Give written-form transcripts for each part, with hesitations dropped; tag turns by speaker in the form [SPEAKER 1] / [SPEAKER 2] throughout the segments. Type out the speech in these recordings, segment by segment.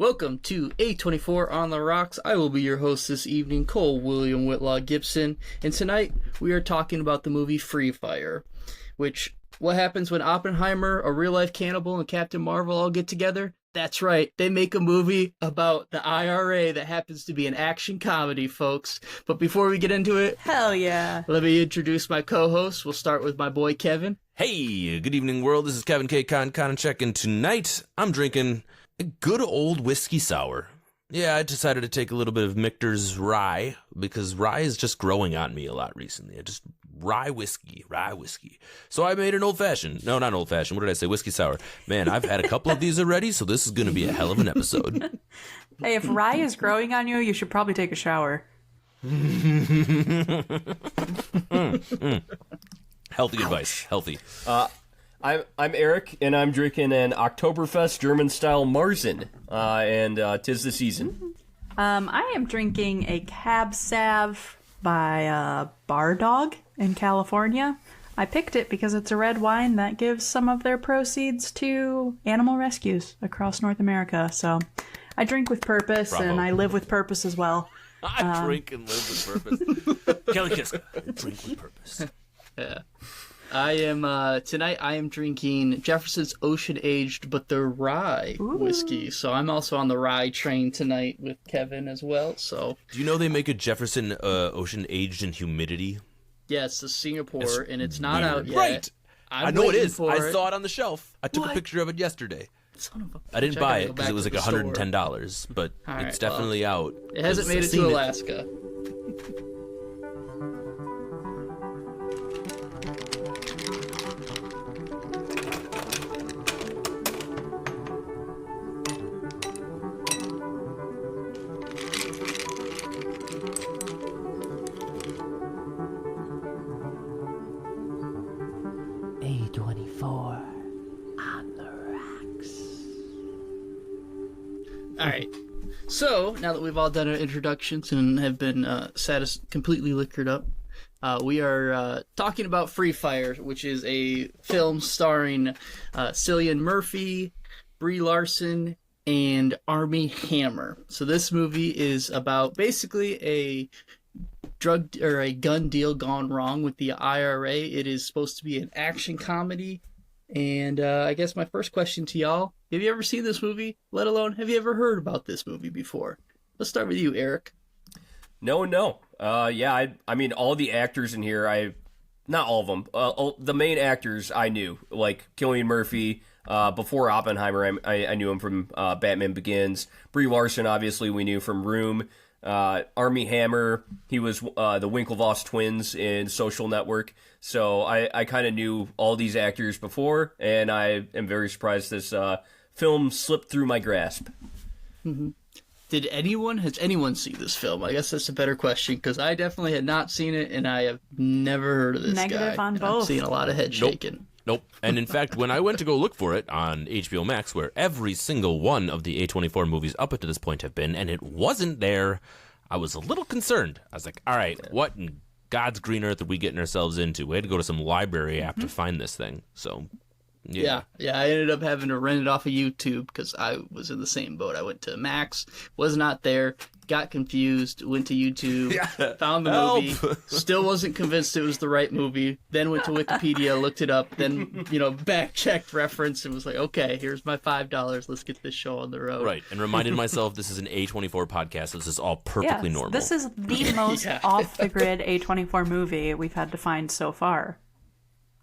[SPEAKER 1] Welcome to A24 on the Rocks. I will be your host this evening, Cole William Whitlaw Gibson, and tonight we are talking about the movie Free Fire, which, what happens when Oppenheimer, a real-life cannibal, and Captain Marvel all get together? That's right, they make a movie about the IRA that happens to be an action comedy, folks. But before we get into it,
[SPEAKER 2] hell yeah,
[SPEAKER 1] let me introduce my co-host. We'll start with my boy Kevin.
[SPEAKER 3] Hey, good evening, world. This is Kevin K. Konchek, and tonight I'm drinking a good old whiskey sour. Yeah, I decided to take a little bit of Michter's rye, because rye is just growing on me a lot recently. Just rye whiskey. So I made an old-fashioned. No, not old-fashioned. What did I say? Whiskey sour. Man, I've had a couple of these already, so this is going to be a hell of an episode.
[SPEAKER 2] Hey, if rye is growing on you, you should probably take a shower.
[SPEAKER 3] Healthy advice. Healthy.
[SPEAKER 4] I'm Eric, and I'm drinking an Oktoberfest German-style Marzen, and 'tis the season.
[SPEAKER 2] I am drinking a Cab Sav by Bar Dog in California. I picked it because it's a red wine that gives some of their proceeds to animal rescues across North America. So I drink with purpose,
[SPEAKER 3] Bravo.
[SPEAKER 2] and I live with purpose as well.
[SPEAKER 3] I drink and live with purpose. Kelly Kiska, drink with purpose.
[SPEAKER 1] Yeah. Tonight I am drinking Jefferson's Ocean Aged, but the rye whiskey. So I'm also on the rye train tonight with Kevin as well. So
[SPEAKER 3] Do you know they make a Jefferson Ocean Aged in humidity?
[SPEAKER 1] yeah, it's the Singapore, and it's not out yet.
[SPEAKER 3] Right. I know it is. I
[SPEAKER 1] it.
[SPEAKER 3] saw it on the shelf. I took
[SPEAKER 1] What?
[SPEAKER 3] a picture of it yesterday.
[SPEAKER 1] Son of a
[SPEAKER 3] I didn't
[SPEAKER 1] bitch,
[SPEAKER 3] buy
[SPEAKER 1] gotta
[SPEAKER 3] it
[SPEAKER 1] go
[SPEAKER 3] because
[SPEAKER 1] back
[SPEAKER 3] it was
[SPEAKER 1] to
[SPEAKER 3] like
[SPEAKER 1] the store.
[SPEAKER 3] $110, but
[SPEAKER 1] All right,
[SPEAKER 3] it's definitely out.
[SPEAKER 1] It hasn't made it
[SPEAKER 3] Seen
[SPEAKER 1] to Alaska.
[SPEAKER 5] A24 on the Rocks.
[SPEAKER 1] All right. So now that we've all done our introductions and have been completely liquored up, we are talking about Free Fire, which is a film starring Cillian Murphy, Brie Larson, and Armie Hammer. So this movie is about basically a drug or a gun deal gone wrong with the IRA. It is supposed to be an action comedy. And I guess my first question to y'all, have you ever seen this movie? Let alone, have you ever heard about this movie before? Let's start with you, Eric.
[SPEAKER 4] No. Yeah, I mean, all the actors in here, not all of them, the main actors I knew, like Cillian Murphy. Before Oppenheimer, I knew him from Batman Begins. Brie Larson, obviously, we knew from Room. Armie Hammer, he was the Winklevoss twins in Social Network. So I kind of knew all these actors before, and I am very surprised this film slipped through my grasp.
[SPEAKER 1] Mm-hmm. Has anyone seen this film? I guess that's a better question, because I definitely had not seen it, and I have never heard of this
[SPEAKER 2] Negative
[SPEAKER 1] guy.
[SPEAKER 2] on
[SPEAKER 1] And
[SPEAKER 2] both.
[SPEAKER 1] I've seen a lot of head shaking.
[SPEAKER 3] Nope. And in fact, when I went to go look for it on HBO Max, where every single one of the A24 movies up to this point have been, and it wasn't there, I was a little concerned. I was like, all right, what in God's green earth are we getting ourselves into? We had to go to some library app to find this thing. So, yeah.
[SPEAKER 1] Yeah, I ended up having to rent it off of YouTube because I was in the same boat. I went to Max, was not there, got confused, went to YouTube, found the movie, still wasn't convinced it was the right movie, then went to Wikipedia, looked it up, then, back-checked reference and was like, okay, here's my $5, let's get this show on the road.
[SPEAKER 3] Right, and reminded myself this is an A24 podcast, so this is all perfectly normal.
[SPEAKER 2] This is the most off-the-grid A24 movie we've had to find so far,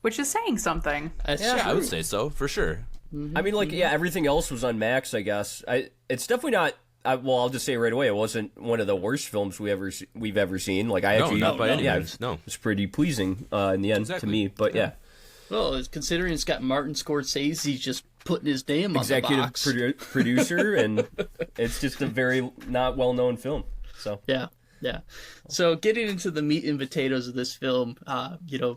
[SPEAKER 2] which is saying something.
[SPEAKER 3] Yeah, I would say so, for sure.
[SPEAKER 4] I mean, everything else was on Max, I guess. It's definitely not. I'll just say right away, it wasn't one of the worst films we've ever seen. Like
[SPEAKER 3] not by any means. No,
[SPEAKER 4] it's pretty pleasing in the end to me. But yeah.
[SPEAKER 1] Well, considering it's got Martin Scorcese just putting his name on the box.
[SPEAKER 4] Executive producer, and it's just a very not well-known film. So
[SPEAKER 1] yeah. So getting into the meat and potatoes of this film,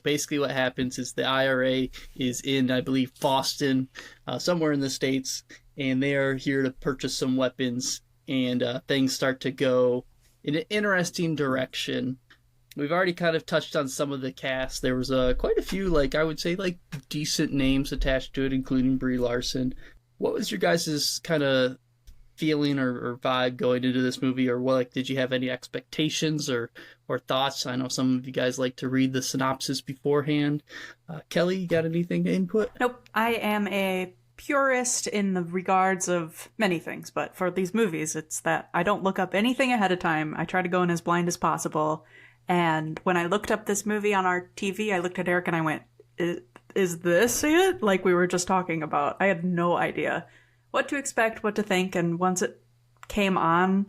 [SPEAKER 1] basically what happens is the IRA is in, I believe, Boston, somewhere in the States, and they are here to purchase some weapons, and things start to go in an interesting direction. We've already kind of touched on some of the cast. There was quite a few, I would say, decent names attached to it, including Brie Larson. What was your guys' kind of feeling or vibe going into this movie, or what, like, did you have any expectations or thoughts? I know some of you guys like to read the synopsis beforehand. Kelly, you got anything to input?
[SPEAKER 2] Nope. I am a purist in the regards of many things, but for these movies, it's that I don't look up anything ahead of time. I try to go in as blind as possible. And when I looked up this movie on our TV, I looked at Eric and I went, is this it? Like we were just talking about. I had no idea what to expect, what to think, and once it came on,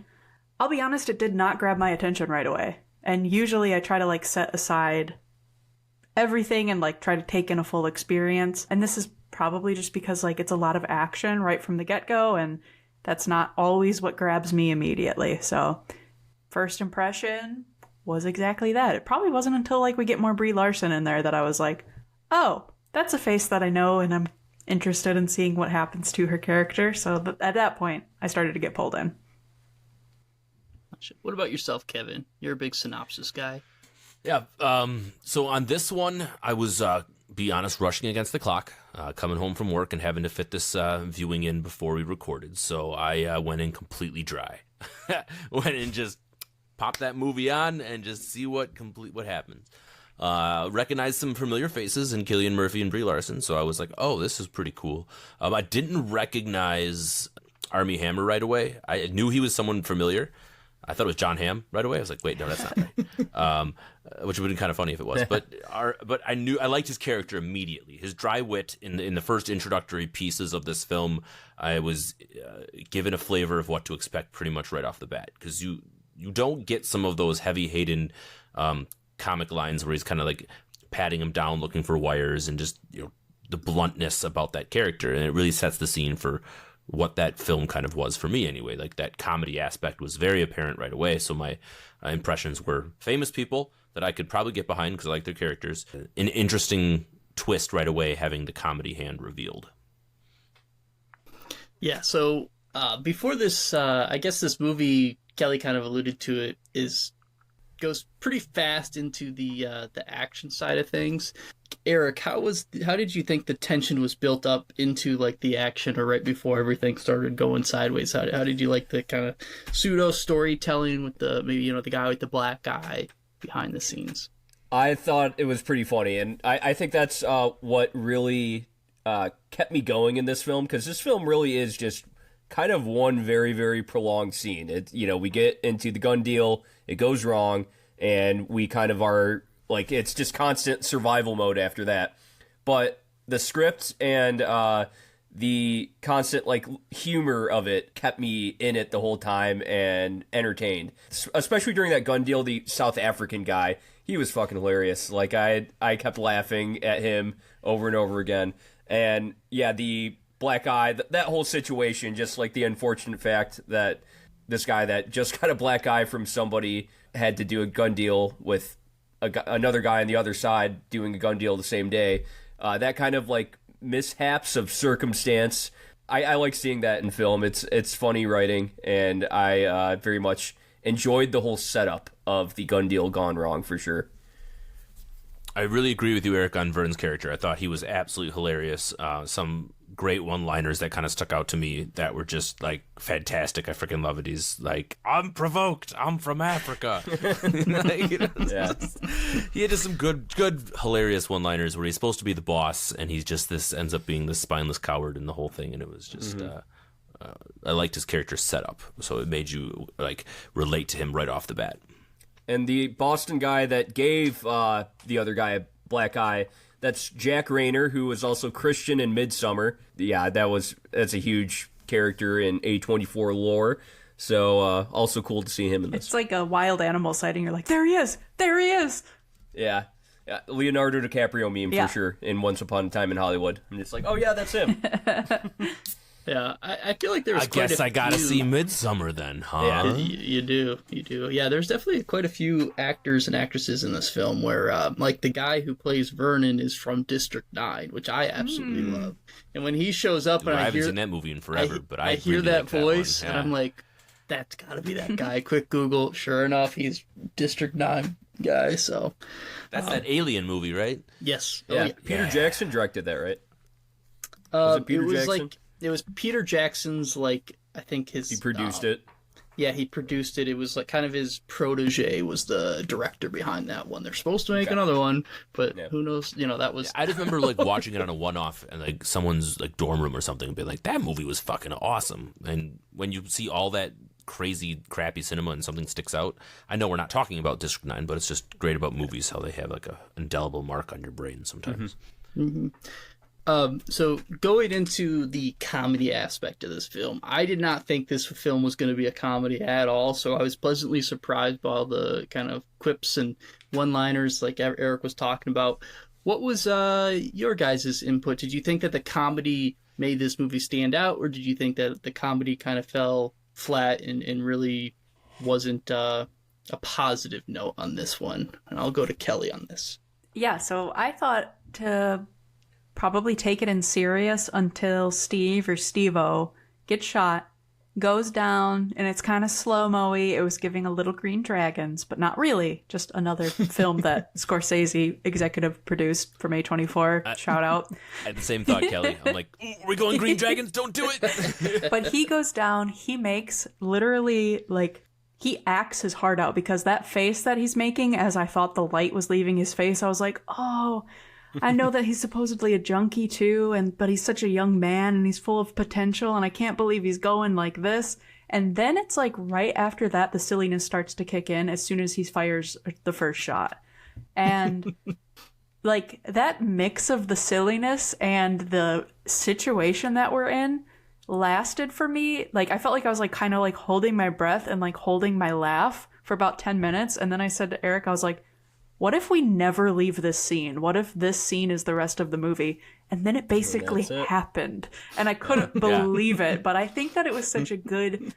[SPEAKER 2] I'll be honest, it did not grab my attention right away. And usually I try to like set aside everything and like try to take in a full experience. And this is probably just because like it's a lot of action right from the get-go, and that's not always what grabs me immediately. So first impression was exactly that. It probably wasn't until like we get more Brie Larson in there that I was like, oh, that's a face that I know, and I'm interested in seeing what happens to her character. So at that point, I started to get pulled in.
[SPEAKER 1] What about yourself, Kevin? You're a big synopsis guy.
[SPEAKER 3] Yeah. So on this one, I was, be honest, rushing against the clock, coming home from work and having to fit this viewing in before we recorded. So I went in completely dry. Went in, just pop that movie on and just see what happens. Recognized some familiar faces in Cillian Murphy and Brie Larson, so I was like, oh, this is pretty cool. I didn't recognize Armie Hammer right away. I knew he was someone familiar. I thought it was John Hamm right away. I was like, wait, no, that's not right. Which would have been kind of funny if it was. But I liked his character immediately. His dry wit in the first introductory pieces of this film, I was given a flavor of what to expect pretty much right off the bat, because you don't get some of those heavy Hayden comic lines where he's kind of like patting him down, looking for wires, and just, you know, the bluntness about that character. And it really sets the scene for what that film kind of was for me anyway. Like, that comedy aspect was very apparent right away. So my impressions were famous people that I could probably get behind because I like their characters. An interesting twist right away, having the comedy hand revealed.
[SPEAKER 1] Yeah, so before this, I guess this movie, Kelly kind of alluded to it, goes pretty fast into the action side of things. Eric, how did you think the tension was built up into like the action, or right before everything started going sideways? How did you like the kind of pseudo storytelling with the guy with the black eye behind the scenes?
[SPEAKER 4] I thought it was pretty funny, and I think that's what really kept me going in this film, because this film really is just kind of one very, very prolonged scene. We get into the gun deal, it goes wrong, and we kind of are like, it's just constant survival mode after that. But the script and the constant like humor of it kept me in it the whole time and entertained. Especially during that gun deal, the South African guy, he was fucking hilarious. Like, I kept laughing at him over and over again. And yeah, the black eye, that whole situation, just like the unfortunate fact that this guy that just got a black eye from somebody had to do a gun deal with another guy on the other side doing a gun deal the same day. That kind of like mishaps of circumstance, I like seeing that in film. It's funny writing, and I very much enjoyed the whole setup of the gun deal gone wrong, for sure.
[SPEAKER 3] I really agree with you, Eric, on Vern's character. I thought he was absolutely hilarious. Some great one-liners that kind of stuck out to me that were just like fantastic. I freaking love it. He's like, I'm provoked, I'm from Africa.
[SPEAKER 4] Yeah.
[SPEAKER 3] He had just some good hilarious one-liners where he's supposed to be the boss, and he's just ends up being this spineless coward in the whole thing. And it was just I liked his character setup, so it made you like relate to him right off the bat.
[SPEAKER 4] And the Boston guy that gave the other guy a black eye, that's Jack Rayner, who was also Christian in Midsummer. Yeah, that's a huge character in A24 lore. So also cool to see him in this.
[SPEAKER 2] It's like a wild animal sighting. You're like, there he is! There he is!
[SPEAKER 4] Yeah. Leonardo DiCaprio meme for sure in Once Upon a Time in Hollywood. And it's like, oh yeah, that's him.
[SPEAKER 1] Yeah, I feel like there's.
[SPEAKER 3] I guess I gotta see Midsummer then, huh?
[SPEAKER 1] Yeah, you do. Yeah, there's definitely quite a few actors and actresses in this film where, like, the guy who plays Vernon is from District 9, which I absolutely love. And when he shows up,
[SPEAKER 3] I haven't seen that movie in forever, but I
[SPEAKER 1] hear
[SPEAKER 3] really
[SPEAKER 1] that
[SPEAKER 3] like
[SPEAKER 1] voice,
[SPEAKER 3] that one.
[SPEAKER 1] and I'm like, that's gotta be that guy. Quick Google. Sure enough, he's District 9 guy. So
[SPEAKER 3] that's that Alien movie, right?
[SPEAKER 1] yes,
[SPEAKER 4] Yeah, Peter Jackson directed that, right?
[SPEAKER 1] Was
[SPEAKER 4] it Peter Jackson?
[SPEAKER 1] It was Peter Jackson's like I think
[SPEAKER 4] He produced it.
[SPEAKER 1] Yeah, he produced it. It was like kind of his protege was the director behind that one. They're supposed to make another one, but who knows? That was.
[SPEAKER 3] I just remember like watching it on a one-off and like someone's like dorm room or something and be like, that movie was fucking awesome. And when you see all that crazy, crappy cinema and something sticks out, I know we're not talking about District 9, but it's just great about movies how they have like a indelible mark on your brain sometimes.
[SPEAKER 1] So going into the comedy aspect of this film, I did not think this film was going to be a comedy at all. So I was pleasantly surprised by all the kind of quips and one-liners like Eric was talking about. What was your guys' input? Did you think that the comedy made this movie stand out, or did you think that the comedy kind of fell flat and really wasn't a positive note on this one? And I'll go to Kelly on this.
[SPEAKER 2] Yeah, so I thought to probably take it in serious until Steve or Steve-O gets shot, goes down, and it's kind of slow-mo-y. It was giving a little Green Dragons, but not really. Just another film that Scorsese executive produced from A24. Shout out.
[SPEAKER 3] I had the same thought, Kelly. I'm like, we're going Green Dragons, don't do it.
[SPEAKER 2] But he goes down, he makes literally, like, he acts his heart out, because that face that he's making as I thought the light was leaving his face, I was like, oh, I know that he's supposedly a junkie too, but he's such a young man and he's full of potential, and I can't believe he's going like this. And then it's like right after that, the silliness starts to kick in as soon as he fires the first shot. And like that mix of the silliness and the situation that we're in lasted for me. Like I felt like I was like kind of like holding my breath and like holding my laugh for about 10 minutes. And then I said to Eric, I was like, what if we never leave this scene? What if this scene is the rest of the movie? And then it basically happened. And I couldn't believe it. But I think that it was such a good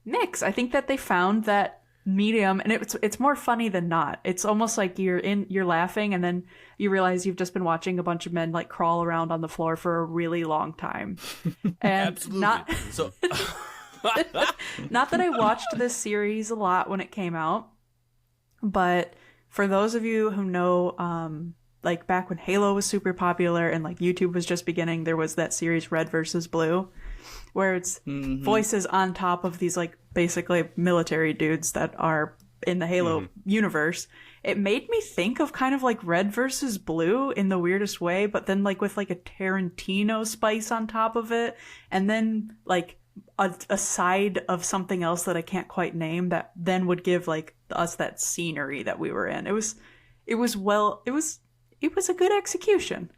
[SPEAKER 2] mix. I think that they found that medium, and it's more funny than not. It's almost like you're laughing, and then you realize you've just been watching a bunch of men like crawl around on the floor for a really long time. And
[SPEAKER 3] Absolutely.
[SPEAKER 2] not
[SPEAKER 3] So
[SPEAKER 2] not that I watched this series a lot when it came out, but for those of you who know, like back when Halo was super popular and like YouTube was just beginning, there was that series Red versus Blue, where it's voices on top of these like basically military dudes that are in the Halo universe. It made me think of kind of like Red versus Blue in the weirdest way, but then like with like a Tarantino spice on top of it, and then like a side of something else that I can't quite name that then would give like us that scenery that we were in. It was a good execution.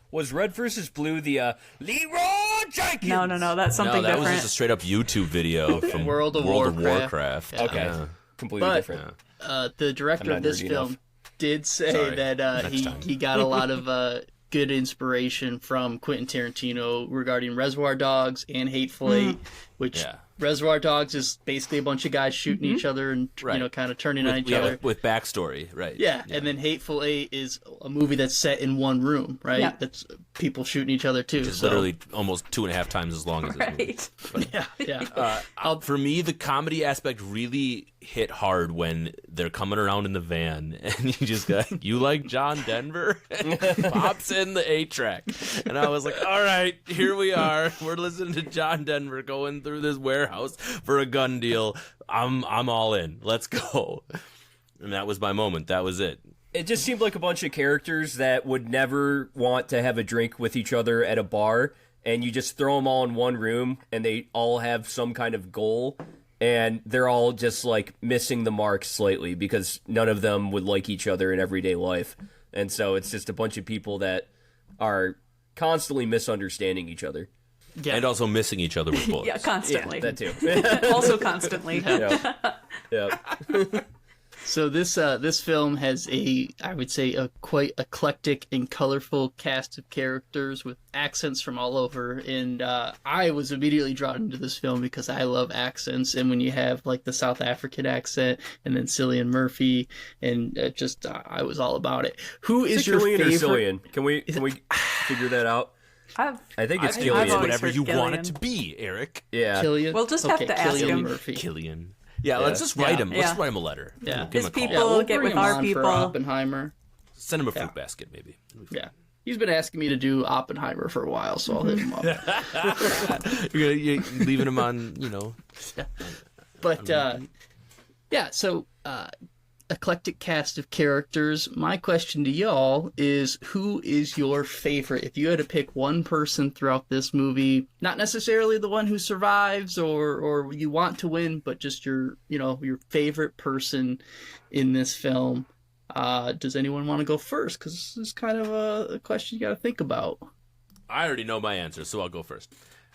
[SPEAKER 4] Was Red versus Blue the Leroy Jenkins?
[SPEAKER 2] No, that's something
[SPEAKER 3] that
[SPEAKER 2] different.
[SPEAKER 3] was just a straight up YouTube video from
[SPEAKER 1] World of Warcraft.
[SPEAKER 4] Okay,
[SPEAKER 3] Yeah.
[SPEAKER 4] completely different.
[SPEAKER 1] The director of this
[SPEAKER 4] nerdy
[SPEAKER 1] film
[SPEAKER 4] enough.
[SPEAKER 1] did say
[SPEAKER 3] Sorry.
[SPEAKER 1] that
[SPEAKER 3] Next time.
[SPEAKER 1] he got a lot of good inspiration from Quentin Tarantino regarding Reservoir Dogs and Hateful Eight, which Reservoir Dogs is basically a bunch of guys shooting each other and kind of turning on each other
[SPEAKER 3] with backstory, right?
[SPEAKER 1] Yeah, and then Hateful Eight is a movie that's set in one room, right?
[SPEAKER 2] Yeah.
[SPEAKER 1] That's people shooting each other too.
[SPEAKER 3] It's literally almost 2.5 times as long as this movie.
[SPEAKER 2] Right.
[SPEAKER 3] For me, the comedy aspect really hit hard when they're coming around in the van, and you just got, you like John Denver? And pops in the 8-track. And I was like, all right, here we are. We're listening to John Denver going through this warehouse for a gun deal. I'm all in. Let's go. And that was my moment. That was it.
[SPEAKER 4] It just seemed like a bunch of characters that would never want to have a drink with each other at a bar, and you just throw them all in one room, and they all have some kind of goal, and they're all just like missing the mark slightly because none of them would like each other in everyday life. And so it's just a bunch of people that are constantly misunderstanding each other.
[SPEAKER 1] Yeah.
[SPEAKER 3] And also missing each other with bullets.
[SPEAKER 2] Yeah, constantly.
[SPEAKER 4] Yeah, that too.
[SPEAKER 2] Also constantly.
[SPEAKER 4] Yeah.
[SPEAKER 1] So this film has I would say a quite eclectic and colorful cast of characters with accents from all over, and I was immediately drawn into this film because I love accents, and when you have like the South African accent and then Cillian Murphy, and I was all about it. Who is your
[SPEAKER 4] Cillian
[SPEAKER 1] favorite?
[SPEAKER 4] or Cillian? Can we figure that out? I think it's
[SPEAKER 2] I've
[SPEAKER 4] Cillian.
[SPEAKER 2] always
[SPEAKER 3] Whatever
[SPEAKER 2] heard
[SPEAKER 3] you want it
[SPEAKER 2] Cillian.
[SPEAKER 3] to be, Eric.
[SPEAKER 4] Yeah.
[SPEAKER 1] Cillian?
[SPEAKER 2] We'll just have to ask
[SPEAKER 1] Cillian
[SPEAKER 2] him.
[SPEAKER 1] Murphy.
[SPEAKER 3] Killian. Yeah, let's just write him. Let's write him a letter.
[SPEAKER 1] Yeah.
[SPEAKER 3] Give him
[SPEAKER 2] His
[SPEAKER 3] a call.
[SPEAKER 2] people-
[SPEAKER 1] We'll
[SPEAKER 2] get
[SPEAKER 1] bring
[SPEAKER 2] with
[SPEAKER 1] him
[SPEAKER 2] our
[SPEAKER 1] on
[SPEAKER 2] people.
[SPEAKER 1] for Oppenheimer.
[SPEAKER 3] Send him a fruit basket, maybe.
[SPEAKER 1] Yeah. He's been asking me to do Oppenheimer for a while, so I'll hit him up.
[SPEAKER 3] You're leaving him on,
[SPEAKER 1] But so eclectic cast of characters. My question to y'all is, who is your favorite? If you had to pick one person throughout this movie, not necessarily the one who survives or you want to win, but just your favorite person in this film. Does anyone want to go first? Because this is kind of a question you got to think about.
[SPEAKER 3] I already know my answer, so I'll go first.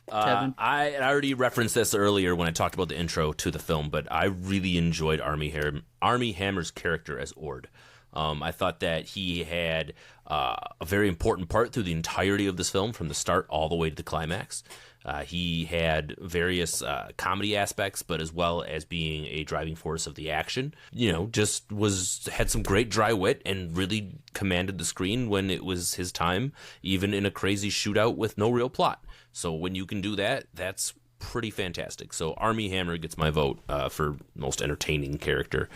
[SPEAKER 1] Kevin?
[SPEAKER 3] I already referenced this earlier when I talked about the intro to the film, but I really enjoyed Armie Hammer's character as Ord. I thought that he had a very important part through the entirety of this film, from the start all the way to the climax. He had various comedy aspects, but as well as being a driving force of the action. Had some great dry wit and really commanded the screen when it was his time, even in a crazy shootout with no real plot. So when you can do that, that's pretty fantastic. So Armie Hammer gets my vote for most entertaining character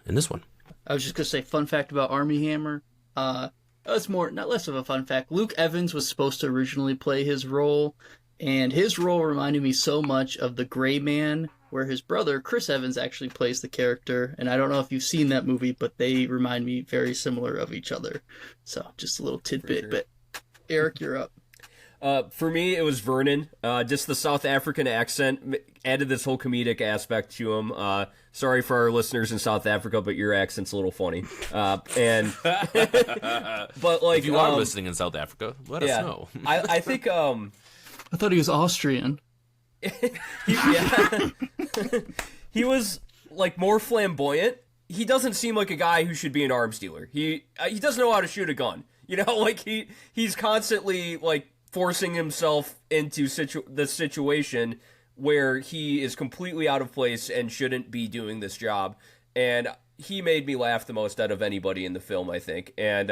[SPEAKER 3] in this one.
[SPEAKER 1] I was just going to say, fun fact about Armie Hammer. It's not less of a fun fact. Luke Evans was supposed to originally play his role, and his role reminded me so much of The Gray Man, where his brother, Chris Evans, actually plays the character. And I don't know if you've seen that movie, but they remind me very similar of each other. So just a little tidbit. Sure. But Eric, you're up.
[SPEAKER 4] For me, it was Vernon. Just the South African accent added this whole comedic aspect to him. Sorry for our listeners in South Africa, but your accent's a little funny. But like,
[SPEAKER 3] if you are listening in South Africa, let us know.
[SPEAKER 4] I think
[SPEAKER 1] I thought he was Austrian.
[SPEAKER 4] He was like more flamboyant. He doesn't seem like a guy who should be an arms dealer. He doesn't know how to shoot a gun. Like he's constantly like forcing himself into the situation where he is completely out of place and shouldn't be doing this job. And he made me laugh the most out of anybody in the film, I think. And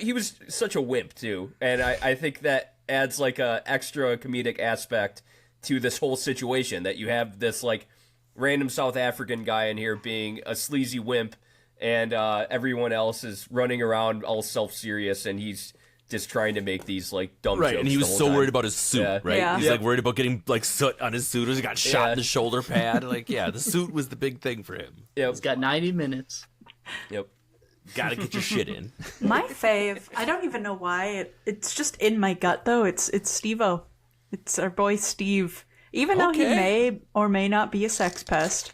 [SPEAKER 4] he was such a wimp, too. And I think that adds like a extra comedic aspect to this whole situation, that you have this like random South African guy in here being a sleazy wimp, and everyone else is running around all self-serious, and he's just trying to make these like dumb jokes.
[SPEAKER 3] Right, and he was so worried about his suit, right?
[SPEAKER 2] Yeah.
[SPEAKER 3] He's like worried about getting like soot on his suit, or he got shot in the shoulder pad. The suit was the big thing for him.
[SPEAKER 4] Yep.
[SPEAKER 1] He's got 90 minutes.
[SPEAKER 4] Yep.
[SPEAKER 3] Gotta get your shit in.
[SPEAKER 2] My fave, I don't even know why. It's just in my gut, though. It's Steve-O. It's our boy Steve. Even though he may or may not be a sex pest.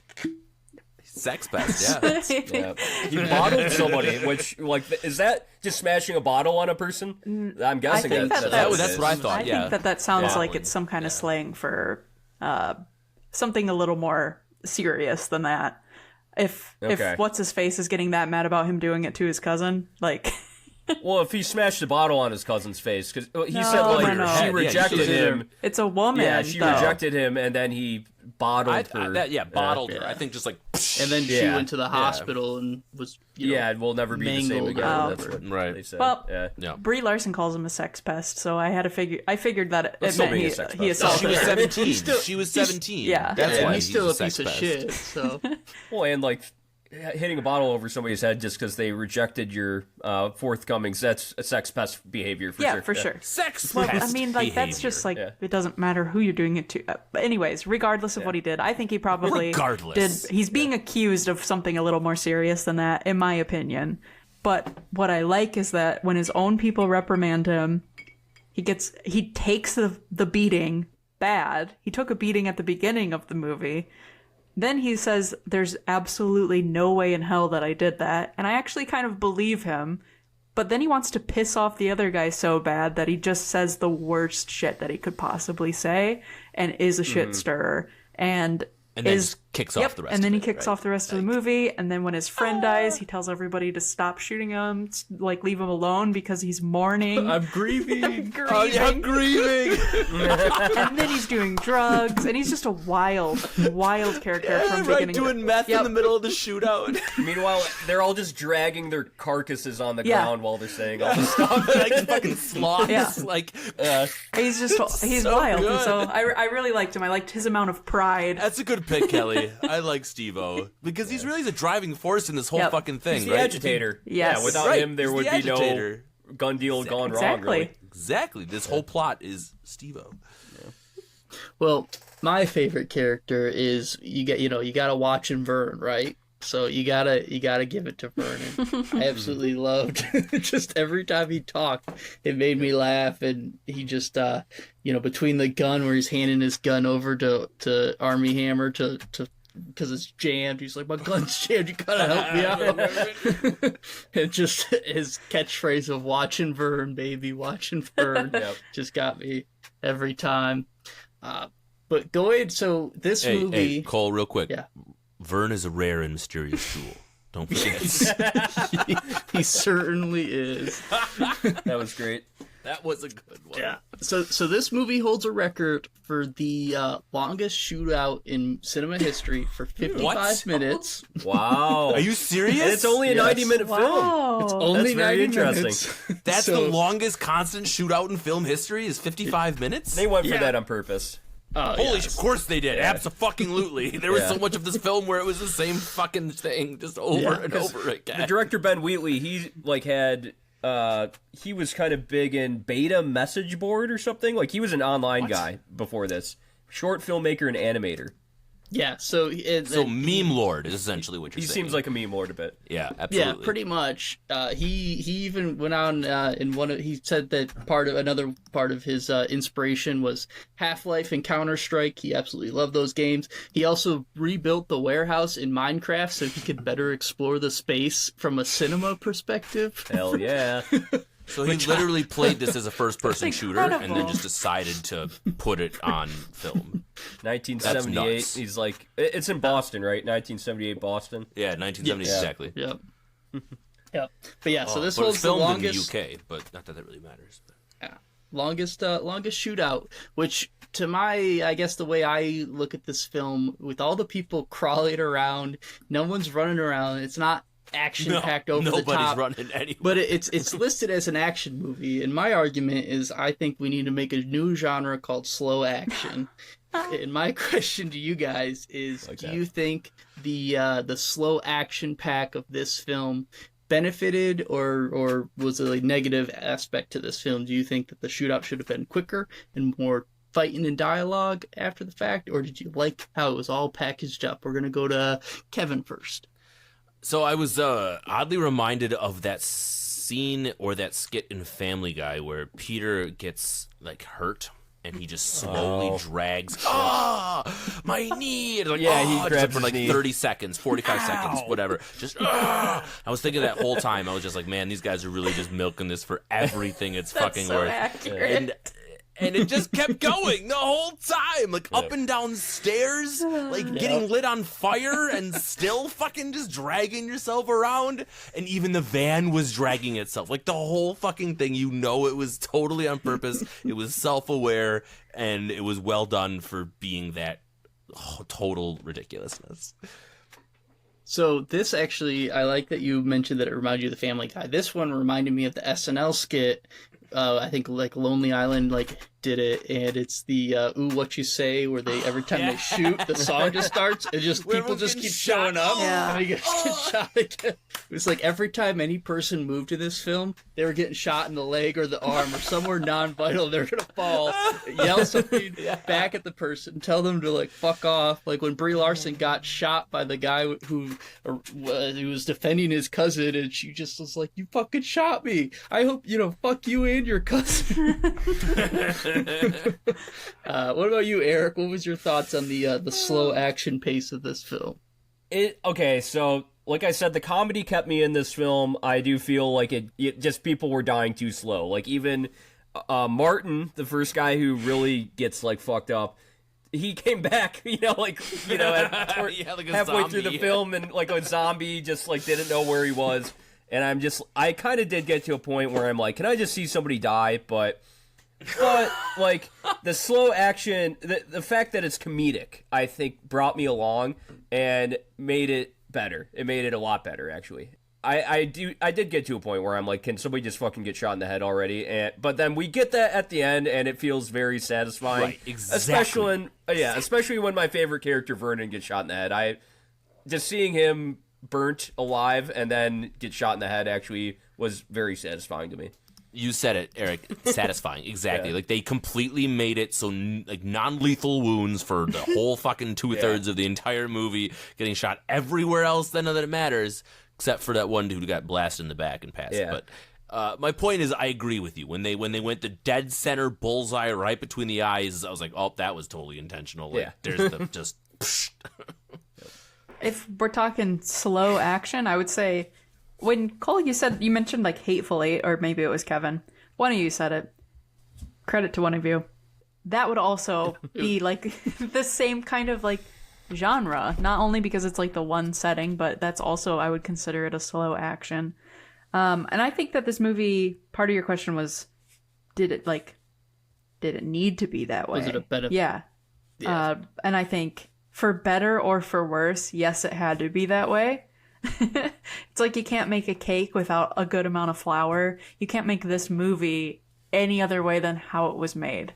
[SPEAKER 3] Sex pest, yeah.
[SPEAKER 4] He bottled somebody, which, like, is that just smashing a bottle on a person? I'm guessing
[SPEAKER 2] that's
[SPEAKER 3] what I thought,
[SPEAKER 2] I think that sounds like it's some kind of slang for something a little more serious than that. If what's-his-face is getting that mad about him doing it to his cousin, like...
[SPEAKER 4] Well, if he smashed a bottle on his cousin's face, because he said, like, she rejected him.
[SPEAKER 2] It's a woman,
[SPEAKER 4] Yeah, she rejected him, and then he bottled her.
[SPEAKER 3] Bottled her. I think just like...
[SPEAKER 1] And then she went to the hospital and was,
[SPEAKER 4] we'll never be the same again. That's what they said.
[SPEAKER 2] Well, Brie Larson calls him a sex pest, so I had to figure... I figured that it meant he assaulted
[SPEAKER 3] She was
[SPEAKER 2] her.
[SPEAKER 3] 17. She was 17.
[SPEAKER 2] Yeah.
[SPEAKER 3] That's why
[SPEAKER 1] he's still a
[SPEAKER 3] sex
[SPEAKER 1] piece of
[SPEAKER 3] pest.
[SPEAKER 1] shit, so...
[SPEAKER 4] Well, and, like... hitting a bottle over somebody's head just because they rejected your forthcoming sex pest behavior, for sure.
[SPEAKER 2] For sure.
[SPEAKER 3] Sex
[SPEAKER 2] Well,
[SPEAKER 3] pest
[SPEAKER 2] I mean, like,
[SPEAKER 3] behavior.
[SPEAKER 2] that's just, like, it doesn't matter who you're doing it to. But anyways, regardless of what he did, I think he probably he's being accused of something a little more serious than that, in my opinion. But what I like is that when his own people reprimand him, he takes the beating bad. He took a beating at the beginning of the movie. Then he says, there's absolutely no way in hell that I did that. And I actually kind of believe him. But then he wants to piss off the other guy so bad that he just says the worst shit that he could possibly say and is a shit stirrer. And
[SPEAKER 3] then kicks off the rest
[SPEAKER 2] and then
[SPEAKER 3] of
[SPEAKER 2] he
[SPEAKER 3] it,
[SPEAKER 2] kicks
[SPEAKER 3] right?
[SPEAKER 2] off the rest of the movie. And then when his friend dies, he tells everybody to stop shooting him, like leave him alone because he's mourning.
[SPEAKER 3] I'm grieving.
[SPEAKER 2] I'm grieving. And then he's doing drugs, and he's just a wild character from beginning
[SPEAKER 3] doing meth in the middle of the shootout.
[SPEAKER 4] Meanwhile, they're all just dragging their carcasses on the ground while they're saying all this stuff.
[SPEAKER 3] Like fucking sloths.
[SPEAKER 2] Yeah. He's
[SPEAKER 3] so
[SPEAKER 2] wild.
[SPEAKER 3] good.
[SPEAKER 2] So I really liked him. I liked his amount of pride.
[SPEAKER 3] That's a good pick, Kelly. I like Steve-O because he's really the driving force in this whole fucking thing,
[SPEAKER 4] He's the
[SPEAKER 3] right?
[SPEAKER 4] agitator.
[SPEAKER 2] Yes.
[SPEAKER 4] Yeah, without him, there
[SPEAKER 3] he's
[SPEAKER 4] would
[SPEAKER 3] the
[SPEAKER 4] be
[SPEAKER 3] agitator.
[SPEAKER 4] gun deal gone wrong.
[SPEAKER 2] Exactly.
[SPEAKER 4] Really.
[SPEAKER 3] Exactly. This whole plot is Steve-O.
[SPEAKER 1] Well, my favorite character is you gotta watch and Vern, right? So you gotta give it to Vernon. I absolutely loved just every time he talked, it made me laugh, and he just between the gun where he's handing his gun over to Army Hammer to because it's jammed, he's like, my gun's jammed, you gotta help me out. And just his catchphrase of watching Vern, baby, watching Vern, just got me every time. But so this movie.
[SPEAKER 3] Hey, Cole, real quick.
[SPEAKER 1] Yeah.
[SPEAKER 3] Vern is a rare and mysterious tool. Don't forget.
[SPEAKER 1] He certainly is.
[SPEAKER 4] That was great.
[SPEAKER 3] That was a good one.
[SPEAKER 1] Yeah. So this movie holds a record for the longest shootout in cinema history for 55 minutes.
[SPEAKER 4] Wow.
[SPEAKER 3] Are you serious?
[SPEAKER 4] And it's only a 90-minute film.
[SPEAKER 2] Wow.
[SPEAKER 1] It's only
[SPEAKER 4] That's very
[SPEAKER 1] 90
[SPEAKER 4] interesting.
[SPEAKER 1] minutes.
[SPEAKER 3] That's the longest constant shootout in film history is 55 minutes?
[SPEAKER 4] They went for that on purpose.
[SPEAKER 3] Holy of course they did. Abso-fucking-lutely. There was so much of this film where it was the same fucking thing just over and over again.
[SPEAKER 4] The director Ben Wheatley, he he was kind of big in beta message board or something. Like he was an online guy before this. Short filmmaker and animator.
[SPEAKER 1] Yeah, so
[SPEAKER 3] meme lord is essentially what you're
[SPEAKER 4] He
[SPEAKER 3] saying.
[SPEAKER 4] seems like a meme lord a bit.
[SPEAKER 3] Yeah, absolutely.
[SPEAKER 1] Yeah, pretty much. He even went on he said that another part of his inspiration was Half-Life and Counter-Strike. He absolutely loved those games. He also rebuilt the warehouse in Minecraft so he could better explore the space from a cinema perspective.
[SPEAKER 4] Hell yeah.
[SPEAKER 3] So he literally played this as a first-person shooter and then
[SPEAKER 2] incredible.
[SPEAKER 3] just decided to put it on film.
[SPEAKER 4] 1978. He's like, it's in Boston, right? 1978 Boston.
[SPEAKER 3] Yeah, 1970 exactly.
[SPEAKER 1] Yep. Yep. But yeah, so this
[SPEAKER 3] But
[SPEAKER 1] was
[SPEAKER 3] it's
[SPEAKER 1] the
[SPEAKER 3] filmed
[SPEAKER 1] longest
[SPEAKER 3] in the UK, but not that really matters.
[SPEAKER 1] longest shootout, which to I guess the way I look at this film, with all the people crawling around, no one's running around, it's not action packed over the top.
[SPEAKER 3] Nobody's running anywhere.
[SPEAKER 1] But it's listed as an action movie, and my argument is I think we need to make a new genre called slow action. And my question to you guys is, do you think the slow action pack of this film benefited or was a negative aspect to this film? Do you think that the shootout should have been quicker and more fighting and dialogue after the fact, or did you like how it was all packaged up? We're gonna go to Kevin first.
[SPEAKER 3] So I was oddly reminded of that scene or that skit in Family Guy where Peter gets hurt and he just slowly drags. My knee! And
[SPEAKER 4] He grabs
[SPEAKER 3] for
[SPEAKER 4] his knee.
[SPEAKER 3] 30 seconds, 45 seconds, whatever. Just I was thinking that whole time. I was just like, man, these guys are really just milking this for everything it's fucking
[SPEAKER 2] so
[SPEAKER 3] worth.
[SPEAKER 2] accurate.
[SPEAKER 3] And it just kept going the whole time, up and down stairs, getting lit on fire and still fucking just dragging yourself around. And even the van was dragging itself. The whole fucking thing, it was totally on purpose. It was self-aware, and it was well done for being that total ridiculousness.
[SPEAKER 1] So this actually, I like that you mentioned that it reminded you of the Family Guy. This one reminded me of the SNL skit. I think Lonely Island did it, and it's the Ooh What You Say, where they every time they shoot, the song just starts, and people just keep showing up, and they get shot again. It was every time any person moved to this film, they were getting shot in the leg or the arm or somewhere non-vital, they're gonna fall. Yell something back at the person, tell them to fuck off. When Brie Larson got shot by the guy who was defending his cousin, and she just was like, "You fucking shot me. I hope fuck you and your cousin." What about you, Eric? What was your thoughts on the slow action pace of this film?
[SPEAKER 4] So like I said, the comedy kept me in this film. I do feel like it just people were dying too slow. Even Martin, the first guy who really gets fucked up, he came back, halfway through the film, and a zombie just didn't know where he was. And I kind of did get to a point where I'm like, can I just see somebody die? But the slow action, the fact that it's comedic, I think brought me along and made it better. It made it a lot better, actually. I did get to a point where I'm like, can somebody just fucking get shot in the head already? But then we get that at the end, and it feels very satisfying.
[SPEAKER 3] Right, exactly.
[SPEAKER 4] Especially when my favorite character, Vernon, gets shot in the head. Just seeing him burnt alive and then get shot in the head actually was very satisfying to me.
[SPEAKER 3] You said it, Eric. Satisfying, exactly.
[SPEAKER 4] Yeah.
[SPEAKER 3] Like they completely made it so like non-lethal wounds for the whole fucking 2/3 of the entire movie, getting shot everywhere else. Then that it matters, except for that one dude who got blasted in the back and passed.
[SPEAKER 4] Yeah.
[SPEAKER 3] But my point is, I agree with you. When they went the dead center bullseye right between the eyes, I was like, oh, that was totally intentional. Like,
[SPEAKER 4] Yeah.
[SPEAKER 3] There's the just.
[SPEAKER 2] If we're talking slow action, I would say when Cole, you mentioned like Hateful Eight, or maybe it was Kevin. One of you said it. Credit to one of you. That would also be like the same kind of like genre, not only because it's like the one setting, but that's also, I would consider it a slow action. And I think that this movie, part of your question was, did it need to be that way?
[SPEAKER 1] Was it a better?
[SPEAKER 2] Yeah. And I think for better or for worse, yes, it had to be that way. It's like you can't make a cake without a good amount of flour. You can't make this movie any other way than how it was made.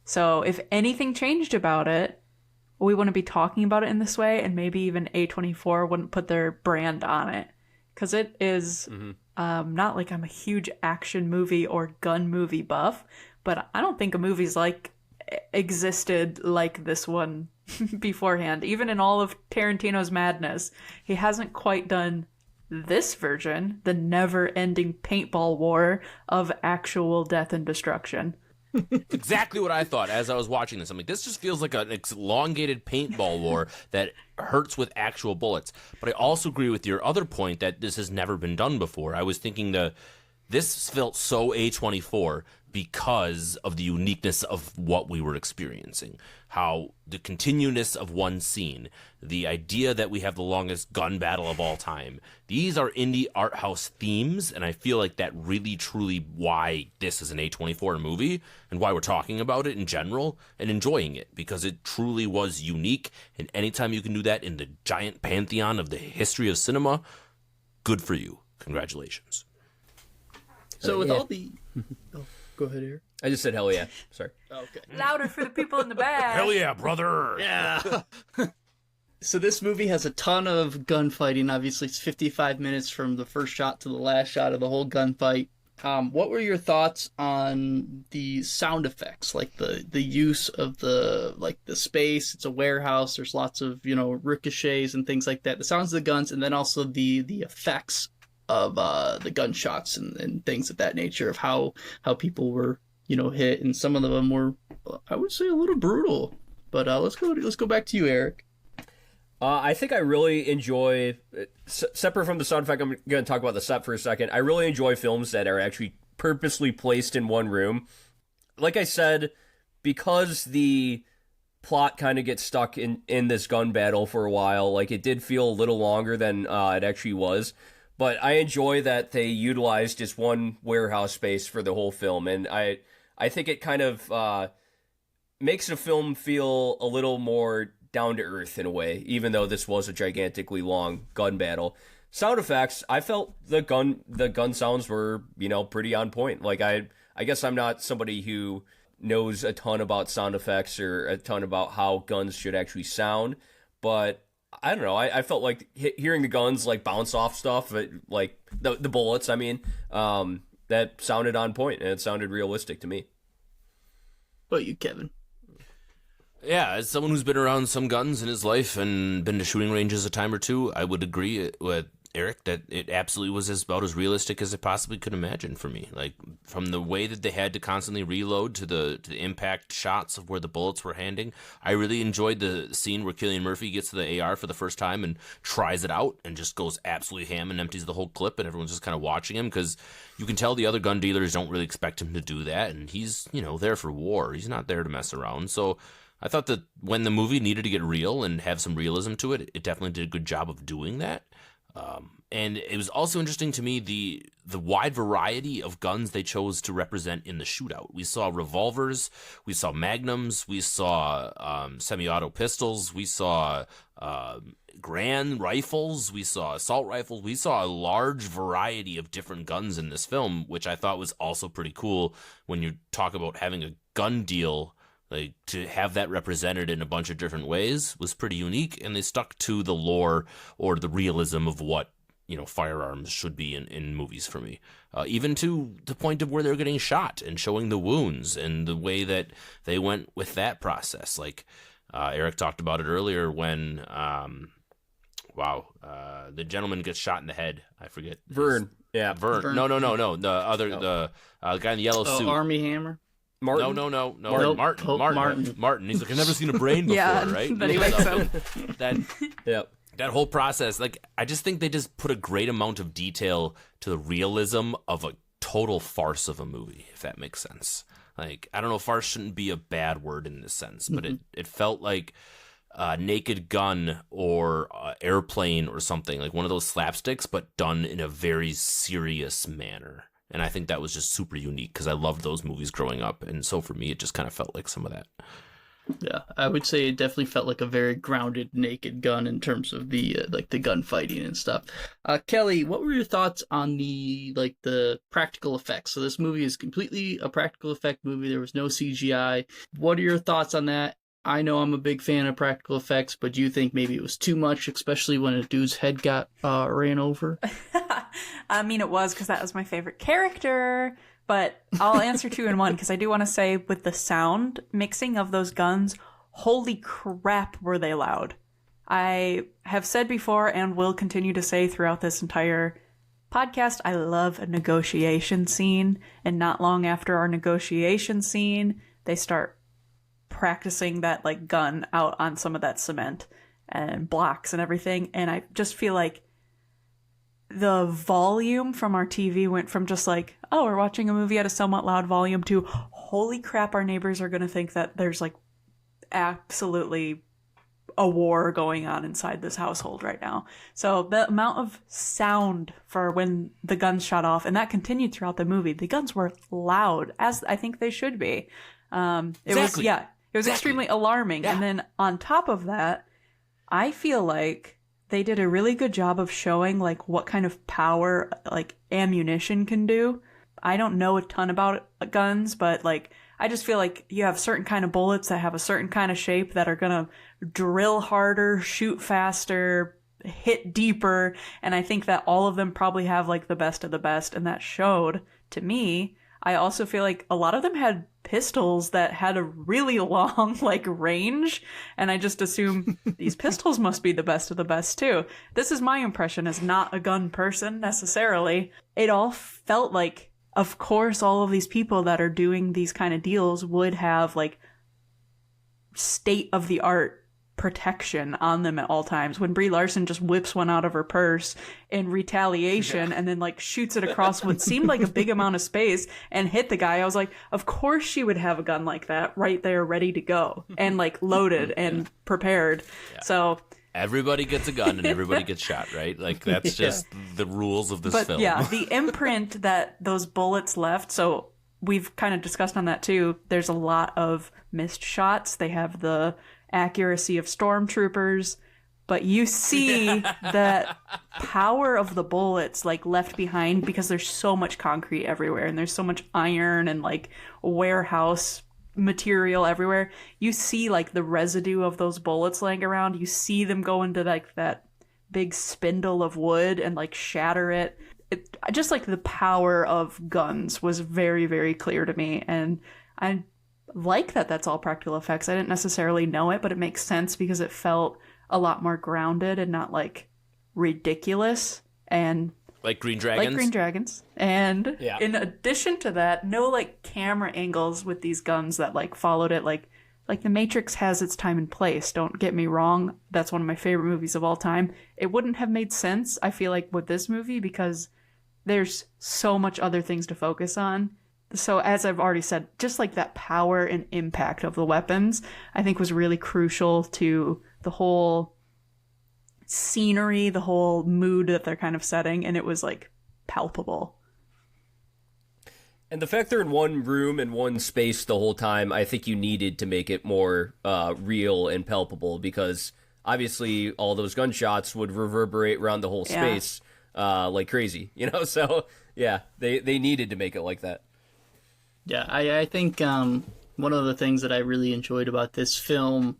[SPEAKER 2] So if anything changed about it, we wouldn't be talking about it in this way, and maybe even A24 wouldn't put their brand on it. Because it is not like I'm a huge action movie or gun movie buff, but I don't think a movie's like existed like this one beforehand. Even in all of Tarantino's madness, he hasn't quite done this version, the never-ending paintball war of actual death and destruction.
[SPEAKER 3] Exactly what I thought as I was watching this. I'm like, this just feels like an elongated paintball war that hurts with actual bullets. But I also agree with your other point that this has never been done before. I was thinking this felt so A24 because of the uniqueness of what we were experiencing. How the continuousness of one scene, the idea that we have the longest gun battle of all time. These are indie art house themes, and I feel like that really truly why this is an A24 movie and why we're talking about it in general and enjoying it, because it truly was unique, and anytime you can do that in the giant pantheon of the history of cinema, good for you. Congratulations.
[SPEAKER 1] So with
[SPEAKER 4] yeah.
[SPEAKER 1] all the, oh, go ahead, Eric.
[SPEAKER 4] I just said hell yeah. Sorry.
[SPEAKER 1] Okay.
[SPEAKER 2] Louder for the people in the back.
[SPEAKER 3] Hell yeah, brother!
[SPEAKER 1] Yeah. So this movie has a ton of gunfighting. Obviously, it's 55 minutes from the first shot to the last shot of the whole gunfight. What were your thoughts on the sound effects, like the use of the space? It's a warehouse. There's lots of ricochets and things like that. The sounds of the guns, and then also the effects of the gunshots and things of that nature, of how people were hit, and some of them were, I would say, a little brutal. But let's go back to you, Eric.
[SPEAKER 4] I think I really enjoy, separate from the sound effect, I'm going to talk about the set for a second. I really enjoy films that are actually purposely placed in one room. Like I said, because the plot kind of gets stuck in this gun battle for a while, like it did feel a little longer than it actually was. But I enjoy that they utilized just one warehouse space for the whole film, and I think it kind of makes the film feel a little more down to earth in a way, even though this was a gigantically long gun battle. Sound effects, I felt the gun sounds were pretty on point. Like I guess I'm not somebody who knows a ton about sound effects or a ton about how guns should actually sound, but I don't know. I felt like hearing the guns like bounce off stuff, like the bullets. I mean, that sounded on point and it sounded realistic to me.
[SPEAKER 1] What about you, Kevin?
[SPEAKER 3] Yeah, as someone who's been around some guns in his life and been to shooting ranges a time or two, I would agree with Eric that it absolutely was about as realistic as I possibly could imagine for me. Like, from the way that they had to constantly reload to the impact shots of where the bullets were handing, I really enjoyed the scene where Cillian Murphy gets to the AR for the first time and tries it out and just goes absolutely ham and empties the whole clip, and everyone's just kind of watching him, because you can tell the other gun dealers don't really expect him to do that, and he's, there for war. He's not there to mess around. So I thought that when the movie needed to get real and have some realism to it, it definitely did a good job of doing that. And it was also interesting to me the wide variety of guns they chose to represent in the shootout. We saw revolvers, we saw magnums, we saw semi-auto pistols, we saw Grand rifles, we saw assault rifles, we saw a large variety of different guns in this film, which I thought was also pretty cool when you talk about having a gun deal. Like, to have that represented in a bunch of different ways was pretty unique, and they stuck to the lore or the realism of what, firearms should be in movies for me. Even to the point of where they're getting shot and showing the wounds and the way that they went with that process. Like Eric talked about it earlier when, the gentleman gets shot in the head. I forget.
[SPEAKER 4] Vern. Yeah.
[SPEAKER 3] Vern. No. The other, the guy in the yellow suit.
[SPEAKER 1] Army Hammer?
[SPEAKER 4] Martin?
[SPEAKER 3] No.
[SPEAKER 1] Nope.
[SPEAKER 3] Martin. He's like, I've never seen a brain before,
[SPEAKER 2] Yeah,
[SPEAKER 3] right?
[SPEAKER 2] then he wakes up.
[SPEAKER 3] That whole process, like, I just think they just put a great amount of detail to the realism of a total farce of a movie, if that makes sense. Like, I don't know, farce shouldn't be a bad word in this sense, but it felt like Naked Gun or Airplane or something, like one of those slapsticks, but done in a very serious manner. And I think that was just super unique because I loved those movies growing up. And so for me, it just kind of felt like some of that.
[SPEAKER 1] Yeah, I would say it definitely felt like a very grounded Naked Gun in terms of the the gunfighting and stuff. Kelly, what were your thoughts on the practical effects? So this movie is completely a practical effect movie. There was no CGI. What are your thoughts on that? I know I'm a big fan of practical effects, but do you think maybe it was too much, especially when a dude's head got ran over?
[SPEAKER 2] I mean, it was because that was my favorite character. But I'll answer two in one because I do want to say with the sound mixing of those guns, holy crap, were they loud. I have said before and will continue to say throughout this entire podcast, I love a negotiation scene. And not long after our negotiation scene, they start practicing that gun out on some of that cement and blocks and everything. And I just feel like the volume from our TV went from just we're watching a movie at a somewhat loud volume to holy crap, our neighbors are going to think that there's absolutely a war going on inside this household right now. So the amount of sound for when the guns shot off, and that continued throughout the movie, the guns were loud, as I think they should be. It was extremely alarming. Yeah. And then on top of that, I feel like they did a really good job of showing what kind of power ammunition can do. I don't know a ton about guns, but I just feel like you have certain kind of bullets that have a certain kind of shape that are gonna drill harder, shoot faster, hit deeper, and I think that all of them probably have the best of the best, and that showed to me. I also feel like a lot of them had pistols that had a really long, range, and I just assume these pistols must be the best of the best, too. This is my impression as not a gun person, necessarily. It all felt like, of course, all of these people that are doing these kind of deals would have, state-of-the-art protection on them at all times. When Brie Larson just whips one out of her purse in retaliation and then shoots it across what seemed like a big amount of space and hit the guy, I was like, of course she would have a gun like that right there ready to go and loaded and prepared. Yeah. So
[SPEAKER 3] everybody gets a gun and everybody gets shot, right? That's just the rules of this film.
[SPEAKER 2] Yeah, the imprint that those bullets left, so we've kind of discussed on that too. There's a lot of missed shots. They have the accuracy of stormtroopers, but you see that power of the bullets left behind because there's so much concrete everywhere and there's so much iron and warehouse material everywhere. You see the residue of those bullets laying around. You see them go into that big spindle of wood and shatter it. Just the power of guns was very, very clear to me, and I like that that's all practical effects. I didn't necessarily know it, but it makes sense because it felt a lot more grounded and not ridiculous and
[SPEAKER 3] Green Dragons.
[SPEAKER 2] Like Green Dragons. And in addition to that, no camera angles with these guns that followed it. Like The Matrix has its time and place. Don't get me wrong. That's one of my favorite movies of all time. It wouldn't have made sense, I feel with this movie, because there's so much other things to focus on. So as I've already said, just that power and impact of the weapons, I think was really crucial to the whole scenery, the whole mood that they're kind of setting, and it was palpable.
[SPEAKER 4] And the fact they're in one room and one space the whole time, I think you needed to make it more real and palpable, because obviously all those gunshots would reverberate around the whole space like crazy, So yeah, they needed to make it like that.
[SPEAKER 1] Yeah, I think one of the things that I really enjoyed about this film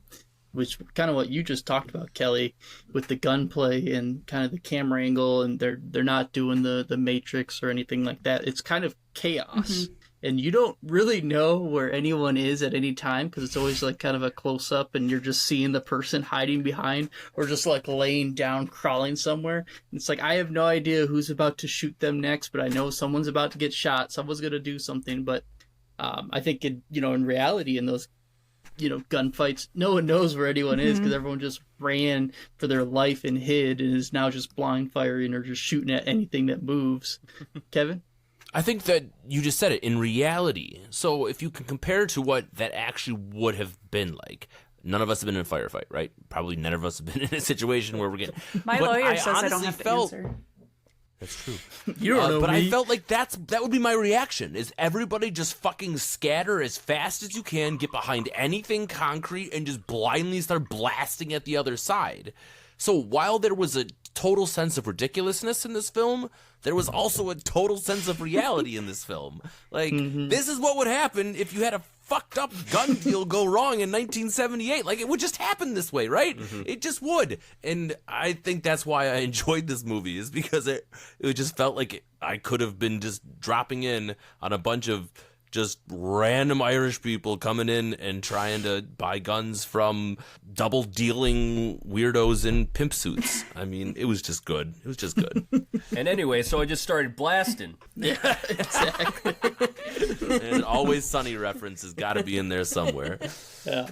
[SPEAKER 1] which kind of what you just talked about, Kelly, with the gunplay and kind of the camera angle, and they're not doing the Matrix or anything like that. It's kind of chaos. And you don't really know where anyone is at any time because it's always like kind of a close up and you're just seeing the person hiding behind or just like laying down, crawling somewhere. And it's like, I have no idea who's about to shoot them next, but I know someone's about to get shot. Someone's going to do something. But I think, in reality, in those, gunfights, no one knows where anyone is because everyone just ran for their life and hid and is now just blind firing or just shooting at anything that moves. Kevin?
[SPEAKER 3] I think that you just said it, in reality. So if you can compare to what that actually would have been like, none of us have been in a firefight, right? Probably none of us have been in a situation where we're getting...
[SPEAKER 2] My
[SPEAKER 3] but
[SPEAKER 2] lawyer
[SPEAKER 3] I
[SPEAKER 2] says I don't
[SPEAKER 3] honestly
[SPEAKER 2] have to
[SPEAKER 3] felt,
[SPEAKER 2] answer.
[SPEAKER 3] That's true.
[SPEAKER 1] You don't know
[SPEAKER 3] but
[SPEAKER 1] me.
[SPEAKER 3] I felt like that would be my reaction, is everybody just fucking scatter as fast as you can, get behind anything concrete, and just blindly start blasting at the other side. So while there was a total sense of ridiculousness in this film, there was also a total sense of reality in this film. Like, this is what would happen if you had a fucked up gun deal go wrong in 1978. Like, it would just happen this way, right? It just would. And I think that's why I enjoyed this movie, is because it just felt like I could have been just dropping in on a bunch of just random Irish people coming in and trying to buy guns from double dealing weirdos in pimp suits. I mean, it was just good. It was just good.
[SPEAKER 4] And anyway, so I just started blasting.
[SPEAKER 1] Yeah, exactly.
[SPEAKER 3] And an Always Sunny reference has got to be in there somewhere.
[SPEAKER 1] Yeah.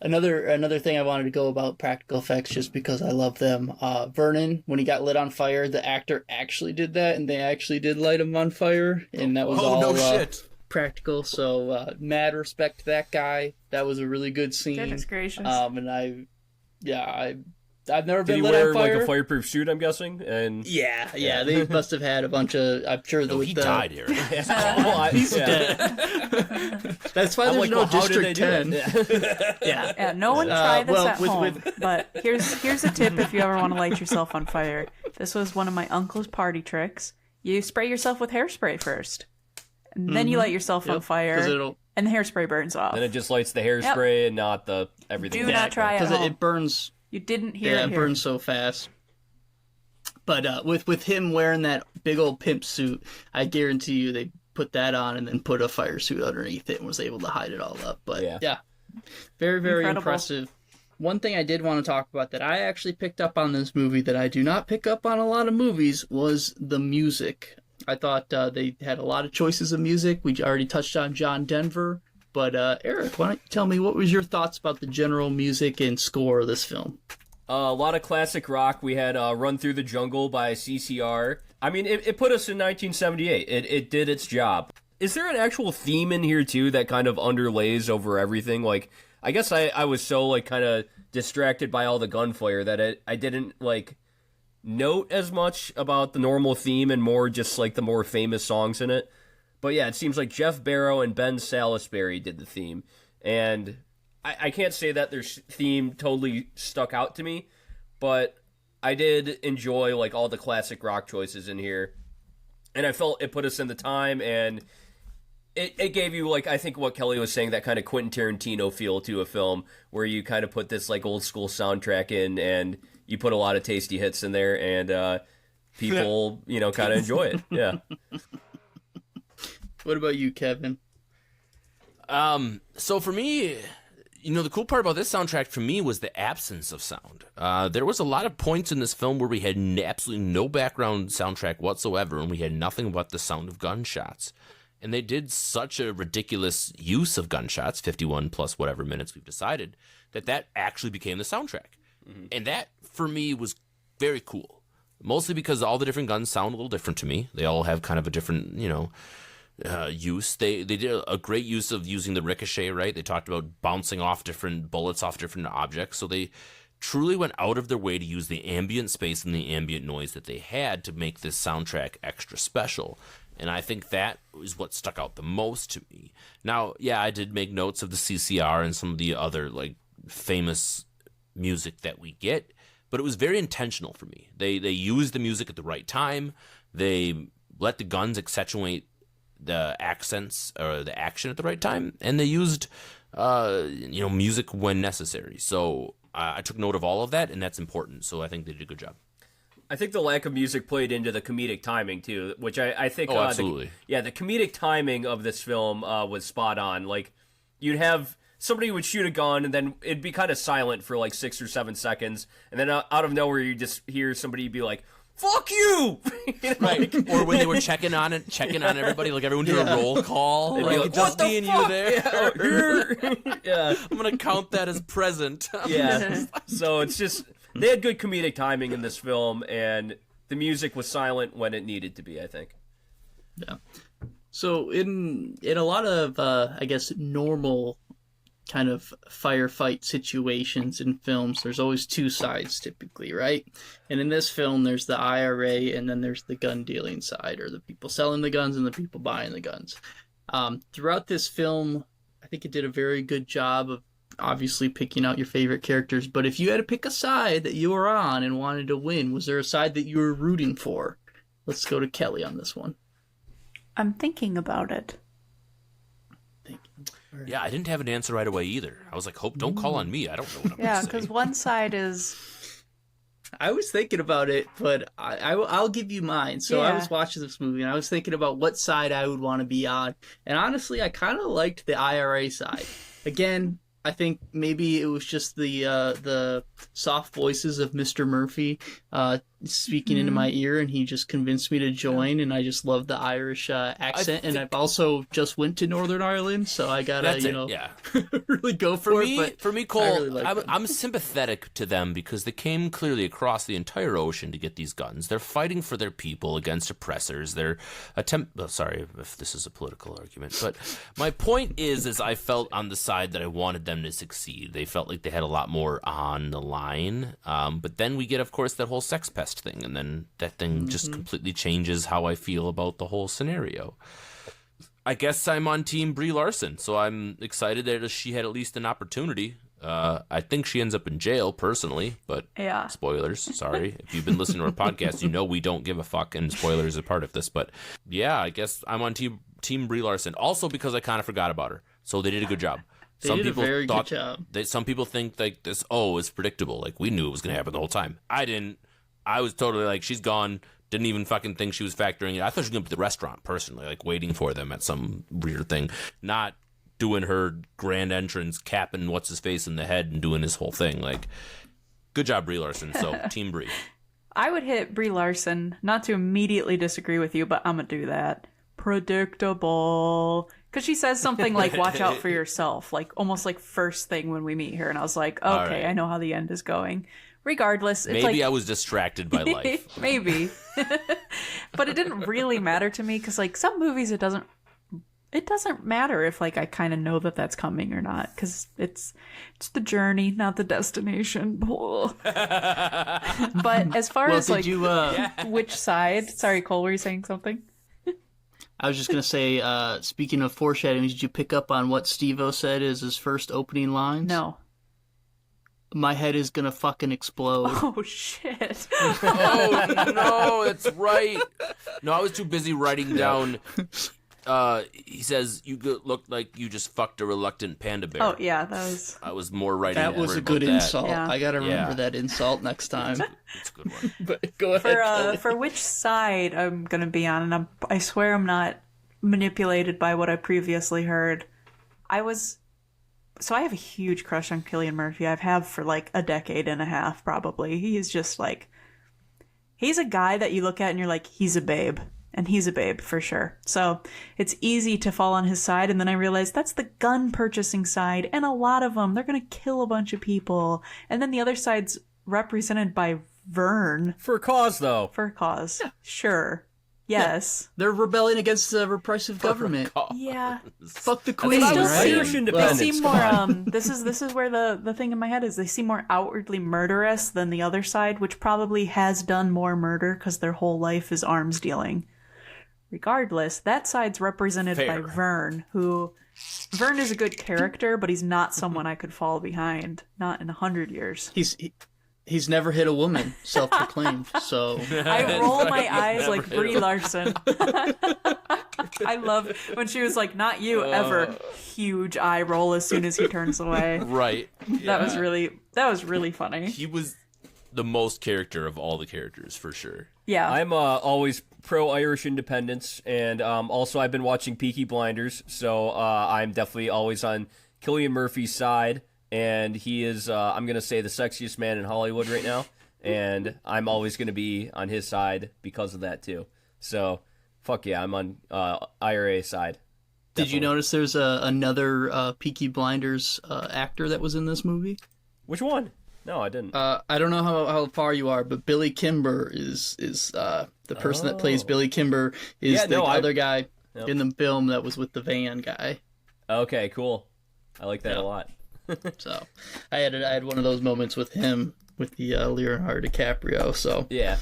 [SPEAKER 1] Another thing I wanted to go about practical effects, just because I love them. Vernon, when he got lit on fire, the actor actually did that, and they actually did light him on fire, and that was all
[SPEAKER 3] shit.
[SPEAKER 1] practical. So mad respect to that guy. That was a really good scene.
[SPEAKER 2] Goodness gracious.
[SPEAKER 1] And I've never
[SPEAKER 4] Did
[SPEAKER 1] been
[SPEAKER 4] he
[SPEAKER 1] lit
[SPEAKER 4] wear
[SPEAKER 1] on fire.
[SPEAKER 4] like a fireproof suit, I'm guessing? And
[SPEAKER 1] Yeah, they must have had a bunch of. I'm sure
[SPEAKER 3] He died here.
[SPEAKER 1] He's dead. That's why
[SPEAKER 4] I'm
[SPEAKER 1] there's
[SPEAKER 4] like,
[SPEAKER 1] no
[SPEAKER 4] well, how did
[SPEAKER 1] District
[SPEAKER 4] they do
[SPEAKER 1] 10.
[SPEAKER 4] it?
[SPEAKER 2] Yeah, no one try this
[SPEAKER 1] well,
[SPEAKER 2] at home. But here's a tip if you ever want to light yourself on fire. This was one of my uncle's party tricks. You spray yourself with hairspray first, and then you light yourself on fire, and the hairspray burns off.
[SPEAKER 4] Then it just lights the hairspray and not the everything.
[SPEAKER 2] Do not try at
[SPEAKER 1] Because
[SPEAKER 2] home.
[SPEAKER 1] it burns.
[SPEAKER 2] You didn't hear
[SPEAKER 1] Yeah,
[SPEAKER 2] it
[SPEAKER 1] it
[SPEAKER 2] here.
[SPEAKER 1] burns so fast. But with him wearing that big old pimp suit, I guarantee you they put that on and then put a fire suit underneath it and was able to hide it all up. But yeah very, very
[SPEAKER 2] Incredible.
[SPEAKER 1] impressive. One thing I did want to talk about that I actually picked up on this movie that I do not pick up on a lot of movies was the music. I thought they had a lot of choices of music. We already touched on John Denver. But Eric, why don't you tell me, what was your thoughts about the general music and score of this film?
[SPEAKER 4] A lot of classic rock. We had Run Through the Jungle by CCR. I mean, it put us in 1978. It did its job. Is there an actual theme in here, too, that kind of underlays over everything? Like, I guess I was so, like, kind of distracted by all the gunfire that I didn't, like, note as much about the normal theme and more just, like, the more famous songs in it. But yeah, it seems like Jeff Barrow and Ben Salisbury did the theme. And I can't say that their theme totally stuck out to me, but I did enjoy like all the classic rock choices in here. And I felt it put us in the time, and it gave you, like, I think what Kelly was saying, that kind of Quentin Tarantino feel to a film, where you kind of put this like old school soundtrack in, and you put a lot of tasty hits in there, and people, kind of enjoy it. Yeah.
[SPEAKER 1] What about you, Kevin?
[SPEAKER 3] So for me, the cool part about this soundtrack for me was the absence of sound. There was a lot of points in this film where we had absolutely no background soundtrack whatsoever, and we had nothing but the sound of gunshots. And they did such a ridiculous use of gunshots, 51 plus whatever minutes we've decided, that actually became the soundtrack. And that, for me, was very cool. Mostly because all the different guns sound a little different to me. They all have kind of a different, use. They did a great use of using the ricochet, right? They talked about bouncing off different bullets off different objects. So they truly went out of their way to use the ambient space and the ambient noise that they had to make this soundtrack extra special. And I think that is what stuck out the most to me. Now, yeah, I did make notes of the CCR and some of the other like famous music that we get, but it was very intentional for me. They used the music at the right time. They let the guns accentuate the accents or the action at the right time, and they used music when necessary. So I took note of all of that, and that's important. So I think they did a good job.
[SPEAKER 4] I think the lack of music played into the comedic timing too, which I think.
[SPEAKER 3] Oh, absolutely.
[SPEAKER 4] The comedic timing of this film was spot on. Like, you'd have somebody would shoot a gun, and then it'd be kind of silent for like 6 or 7 seconds, and then out of nowhere you just hear somebody be like, "Fuck you!"
[SPEAKER 3] Right. Or when they were checking on everybody, like everyone did a roll call.
[SPEAKER 4] They'd
[SPEAKER 3] Like,
[SPEAKER 4] be like,
[SPEAKER 3] just
[SPEAKER 4] "What the
[SPEAKER 3] me and
[SPEAKER 4] fuck?"
[SPEAKER 3] you there.
[SPEAKER 4] Yeah.
[SPEAKER 3] I'm gonna count that as present.
[SPEAKER 4] Yeah. So it's just they had good comedic timing in this film, and the music was silent when it needed to be, I think.
[SPEAKER 1] Yeah. So in a lot of I guess normal kind of firefight situations in films, there's always two sides typically, right? And in this film, there's the IRA, and then there's the gun dealing side, or the people selling the guns and the people buying the guns. Throughout this film, I think it did a very good job of obviously picking out your favorite characters. But if you had to pick a side that you were on and wanted to win, was there a side that you were rooting for? Let's go to Kelly on this one.
[SPEAKER 2] I'm thinking about it.
[SPEAKER 3] Yeah, I didn't have an answer right away either. I was like, "Hope, don't call on me. I don't know what I'm
[SPEAKER 2] Yeah,
[SPEAKER 3] going to
[SPEAKER 2] because
[SPEAKER 3] say."
[SPEAKER 2] one side is
[SPEAKER 1] I was thinking about it, but I'll give you mine. So I
[SPEAKER 2] Yeah.
[SPEAKER 1] was watching this movie, and I was thinking about what side I would want to be on. And honestly, I kind of liked the IRA side. Again, I think maybe it was just the soft voices of Mr. Murphy speaking into my ear, and he just convinced me to join. And I just love the Irish accent, and I've also just went to Northern Ireland, so I gotta
[SPEAKER 3] That's it, yeah.
[SPEAKER 1] really go for it. But
[SPEAKER 3] For me,
[SPEAKER 1] I
[SPEAKER 3] Cole,
[SPEAKER 1] really like them.
[SPEAKER 3] I'm sympathetic to them because they came clearly across the entire ocean to get these guns. They're fighting for their people against oppressors. Sorry if this is a political argument, but my point is I felt on the side that I wanted them to succeed. They felt like they had a lot more on the line. But then we get, of course, that whole sex pest thing, and then that thing just completely changes how I feel about the whole scenario. I guess I'm on Team Brie Larson, so I'm excited that she had at least an opportunity. I think she ends up in jail, personally, but
[SPEAKER 2] Yeah.
[SPEAKER 3] spoilers, sorry. If you've been listening to our podcast, you know we don't give a fuck, and spoilers are part of this. But yeah, I guess I'm on Team Brie Larson, also because I kind of forgot about her, so they did a good job.
[SPEAKER 1] They did a very good job.
[SPEAKER 3] Some people think like this, it's predictable, like we knew it was going to happen the whole time. I didn't. I was totally like, she's gone. Didn't even fucking think she was factoring it. I thought she was going to be at the restaurant, personally, like waiting for them at some weird thing. Not doing her grand entrance, capping what's-his-face in the head and doing his whole thing. Like, good job, Brie Larson. So, Team Brie.
[SPEAKER 2] I would hit Brie Larson, not to immediately disagree with you, but I'm gonna do that. Predictable. Because she says something like, watch out for yourself, like almost like first thing when we meet her. And I was like, okay,
[SPEAKER 3] right.
[SPEAKER 2] I know how the end is going. Regardless, it's
[SPEAKER 3] Maybe
[SPEAKER 2] like,
[SPEAKER 3] I was distracted by life.
[SPEAKER 2] maybe. But it didn't really matter to me because like some movies it doesn't matter if like I kind of know that that's coming or not because it's the journey, not the destination. But as far as
[SPEAKER 1] did
[SPEAKER 2] like
[SPEAKER 1] you,
[SPEAKER 2] which side? Sorry, Cole, were you saying something?
[SPEAKER 1] I was just going to say, speaking of foreshadowing, did you pick up on what Steve-O said is his first opening lines?
[SPEAKER 2] No.
[SPEAKER 1] My head is going to fucking explode.
[SPEAKER 2] Oh shit.
[SPEAKER 3] Oh, no, that's right. No, I was too busy writing down. He says, you look like you just fucked a reluctant panda bear.
[SPEAKER 2] Oh yeah, that was.
[SPEAKER 3] I was more writing
[SPEAKER 1] That was a
[SPEAKER 3] about
[SPEAKER 1] good
[SPEAKER 3] that.
[SPEAKER 1] insult.
[SPEAKER 2] Yeah.
[SPEAKER 1] I got to remember
[SPEAKER 3] Yeah.
[SPEAKER 1] that insult next time.
[SPEAKER 3] It's a good one.
[SPEAKER 1] But go ahead, Kelly.
[SPEAKER 2] For which side I'm gonna be on, and I swear I'm not manipulated by what I previously heard. So I have a huge crush on Cillian Murphy. I've had for like a decade and a half, probably. He's just like, he's a guy that you look at and you're like, he's a babe. And he's a babe for sure. So it's easy to fall on his side. And then I realized that's the gun purchasing side. And a lot of them, they're going to kill a bunch of people. And then the other side's represented by Vern.
[SPEAKER 4] For a cause, though.
[SPEAKER 2] For a cause. Sure. Yes.
[SPEAKER 1] They're rebelling against the repressive government.
[SPEAKER 2] Yeah.
[SPEAKER 1] Fuck the queen,
[SPEAKER 4] Still
[SPEAKER 1] right?
[SPEAKER 4] Irish
[SPEAKER 2] They
[SPEAKER 4] independence.
[SPEAKER 2] seem
[SPEAKER 4] Come
[SPEAKER 2] more
[SPEAKER 4] on.
[SPEAKER 2] this is where the thing in my head is they seem more outwardly murderous than the other side, which probably has done more murder because their whole life is arms dealing. Regardless, that side's represented
[SPEAKER 3] Fair.
[SPEAKER 2] by Vern, Vern is a good character, but he's not someone I could fall behind. Not in 100 years.
[SPEAKER 1] He's never hit a woman, self-proclaimed. So
[SPEAKER 2] I roll my eyes like Brie Larson. I love when she was like, "Not you ever." Huge eye roll as soon as he turns away.
[SPEAKER 3] Right.
[SPEAKER 2] That was really funny.
[SPEAKER 3] He was the most character of all the characters, for sure.
[SPEAKER 2] Yeah.
[SPEAKER 4] I'm always pro-Irish independence, and also I've been watching Peaky Blinders, so I'm definitely always on Cillian Murphy's side, and he is, I'm going to say, the sexiest man in Hollywood right now, and I'm always going to be on his side because of that, too. So, fuck yeah, I'm on IRA side.
[SPEAKER 1] Did you notice there's another Peaky Blinders actor that was in this movie?
[SPEAKER 4] Which one? No, I didn't.
[SPEAKER 1] I don't know how far you are, but Billy Kimber is the person that plays Billy Kimber is other guy in the film that was with the van guy.
[SPEAKER 4] Okay, cool. I like that a lot.
[SPEAKER 1] So I had one of those moments with him with the Leonardo DiCaprio. So
[SPEAKER 4] Yeah.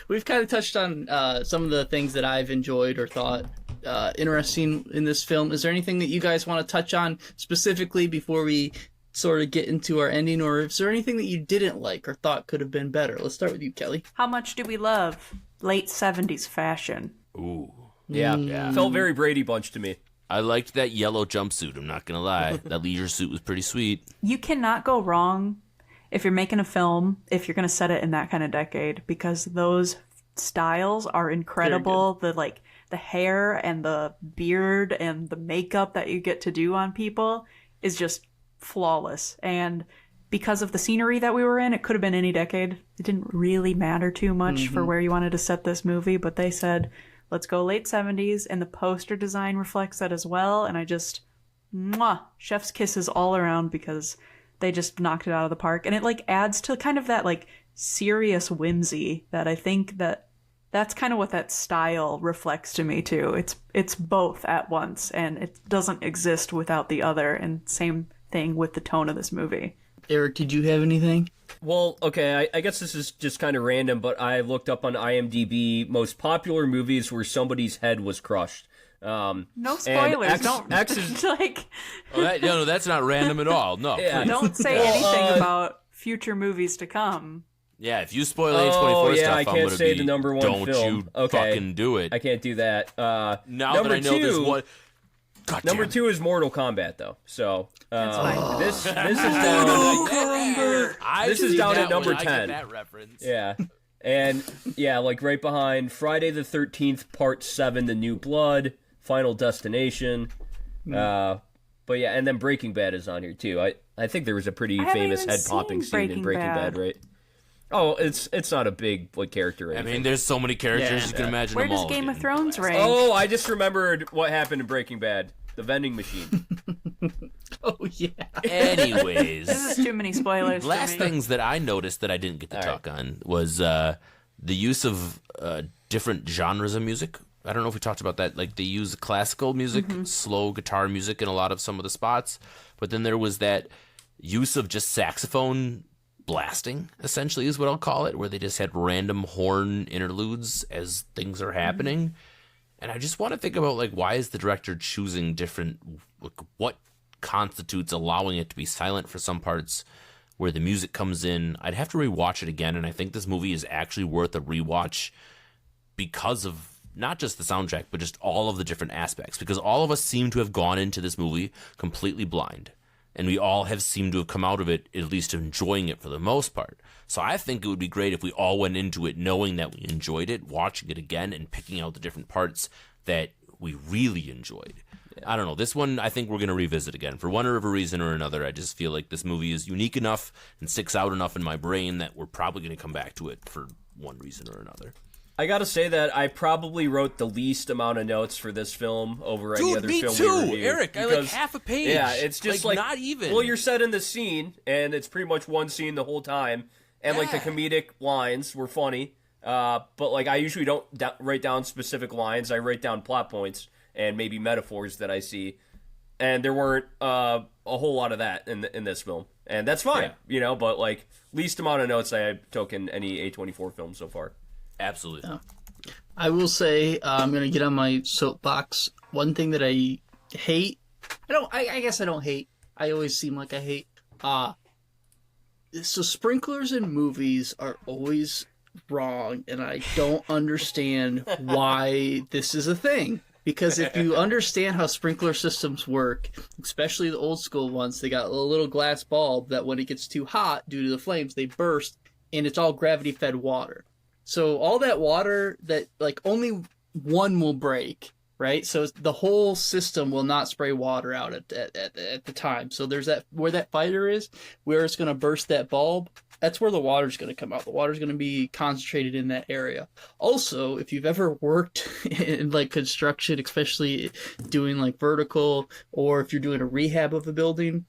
[SPEAKER 1] we've kind of touched on some of the things that I've enjoyed or thought interesting in this film. Is there anything that you guys want to touch on specifically before we sort of get into our ending, or is there anything that you didn't like or thought could have been better? Let's start with you, Kelly.
[SPEAKER 2] How much do we love late 70s fashion?
[SPEAKER 3] Ooh.
[SPEAKER 4] Yeah. Felt very Brady Bunch to me.
[SPEAKER 3] I liked that yellow jumpsuit, I'm not going to lie. That leisure suit was pretty sweet.
[SPEAKER 2] You cannot go wrong if you're making a film, if you're going to set it in that kind of decade, because those styles are incredible. The hair and the beard and the makeup that you get to do on people is just flawless. And because of the scenery that we were in, it could have been any decade. It didn't really matter too much for where you wanted to set this movie, but they said, let's go late 70s, and the poster design reflects that as well. And I just, chef's kisses all around, because they just knocked it out of the park. And it adds to kind of that serious whimsy that I think that's kind of what that style reflects to me too. It's both at once, and it doesn't exist without the other. And same thing with the tone of this movie.
[SPEAKER 1] Eric, did you have anything?
[SPEAKER 4] Well, okay, I guess this is just kind of random, but I looked up on IMDb most popular movies where somebody's head was crushed.
[SPEAKER 2] No spoilers. Don't
[SPEAKER 4] X's,
[SPEAKER 3] No, that's not random at all. No.
[SPEAKER 4] Yeah.
[SPEAKER 2] don't say anything about future movies to come.
[SPEAKER 3] Yeah, if you spoil A24 stuff,
[SPEAKER 4] I can't
[SPEAKER 3] I'm gonna
[SPEAKER 4] say
[SPEAKER 3] be,
[SPEAKER 4] the number one
[SPEAKER 3] don't
[SPEAKER 4] film.
[SPEAKER 3] you
[SPEAKER 4] Okay.
[SPEAKER 3] fucking do it.
[SPEAKER 4] I can't do that.
[SPEAKER 3] Now
[SPEAKER 4] number
[SPEAKER 3] that I know
[SPEAKER 4] two,
[SPEAKER 3] this one... God
[SPEAKER 4] Number
[SPEAKER 3] damn.
[SPEAKER 4] 2 is Mortal Kombat, though. So
[SPEAKER 2] fine.
[SPEAKER 4] this is down. This is down at number 10.
[SPEAKER 3] I get that reference.
[SPEAKER 4] Yeah, and yeah, right behind Friday the 13th, Part 7, The New Blood, Final Destination. But yeah, and then Breaking Bad is on here too. I think there was a pretty famous head popping scene in Breaking Bad, right? Oh, it's not a big character. Or anything.
[SPEAKER 3] I mean, there's so many characters you can imagine.
[SPEAKER 2] Where
[SPEAKER 3] them
[SPEAKER 2] does
[SPEAKER 3] all
[SPEAKER 2] Game of
[SPEAKER 3] being
[SPEAKER 2] Thrones
[SPEAKER 3] blasted.
[SPEAKER 2] rank?
[SPEAKER 4] Oh, I just remembered what happened in Breaking Bad. The vending machine.
[SPEAKER 1] Oh, yeah.
[SPEAKER 3] Anyways,
[SPEAKER 2] This is too many spoilers.
[SPEAKER 3] last
[SPEAKER 2] for me.
[SPEAKER 3] things that I noticed that I didn't get to talk on was the use of different genres of music. I don't know if we talked about that. They use classical music, slow guitar music in a lot of some of the spots, but then there was that use of just saxophone blasting, essentially is what I'll call it, where they just had random horn interludes as things are happening. And I just want to think about, why is the director choosing different, what constitutes allowing it to be silent for some parts where the music comes in. I'd have to rewatch it again, and I think this movie is actually worth a rewatch because of not just the soundtrack, but just all of the different aspects. Because all of us seem to have gone into this movie completely blind, and we all have seemed to have come out of it at least enjoying it for the most part. So I think it would be great if we all went into it knowing that we enjoyed it, watching it again, and picking out the different parts that we really enjoyed. Yeah. I don't know. This one, I think we're going to revisit again. For one or other reason or another, I just feel like this movie is unique enough and sticks out enough in my brain that we're probably going to come back to it for one reason or another.
[SPEAKER 4] I gotta say that I probably wrote the least amount of notes for this film over any other film we reviewed.
[SPEAKER 3] Eric, I like half a page.
[SPEAKER 4] Yeah, it's just
[SPEAKER 3] not even.
[SPEAKER 4] Well, you're set in the scene, and it's pretty much one scene the whole time, and the comedic lines were funny. But I usually don't write down specific lines. I write down plot points and maybe metaphors that I see, and there weren't a whole lot of that in this film, and that's fine, But least amount of notes I took in any A24 film so far.
[SPEAKER 3] Absolutely.
[SPEAKER 1] I will say I'm going to get on my soapbox. One thing that I hate, I guess I don't hate. I always seem like I hate. So sprinklers in movies are always wrong, and I don't understand why this is a thing. Because if you understand how sprinkler systems work, especially the old school ones, they got a little glass bulb that when it gets too hot due to the flames, they burst, and it's all gravity fed water. So all that water that like only one will break, right? So the whole system will not spray water out at the time. So there's that where that fighter is, where it's going to burst that bulb. That's where the water's going to come out. The water's going to be concentrated in that area. Also, if you've ever worked in like construction, especially doing like vertical, or if you're doing a rehab of a building,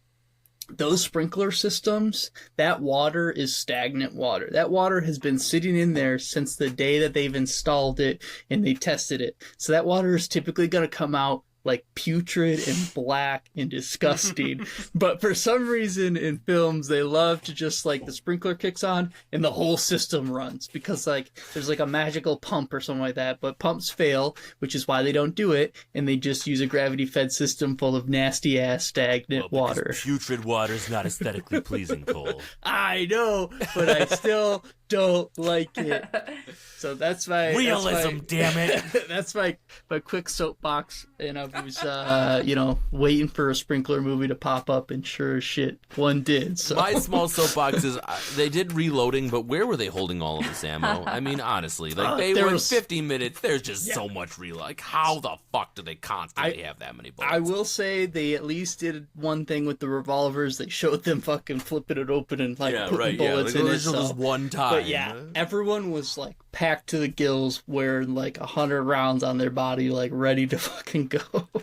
[SPEAKER 1] those sprinkler systems, that water is stagnant water. That water has been sitting in there since the day that they've installed it and they tested it. So that water is typically going to come out like putrid and black and disgusting. But for some reason in films, they love to just like the sprinkler kicks on and the whole system runs because like there's like a magical pump or something like that. But pumps fail, which is why they don't do it. And they just use a gravity fed system full of nasty ass stagnant water.
[SPEAKER 3] Putrid water is not aesthetically pleasing, Cole.
[SPEAKER 1] I know, but I still don't like it. So that's my
[SPEAKER 3] realism, damn it.
[SPEAKER 1] That's my quick soapbox, and I was waiting for a sprinkler movie to pop up, and sure as shit, one did. So.
[SPEAKER 3] My small soapbox is they did reloading, but where were they holding all of this ammo? I mean, honestly, like they were 50 minutes. There's just so much reload. Like, how the fuck do they constantly have that many bullets?
[SPEAKER 1] I will say they at least did one thing with the revolvers. They showed them fucking flipping it open and like putting bullets in it.
[SPEAKER 3] Just one time.
[SPEAKER 1] But yeah, everyone was like packed to the gills, wearing like 100 rounds on their body, like ready to fucking go.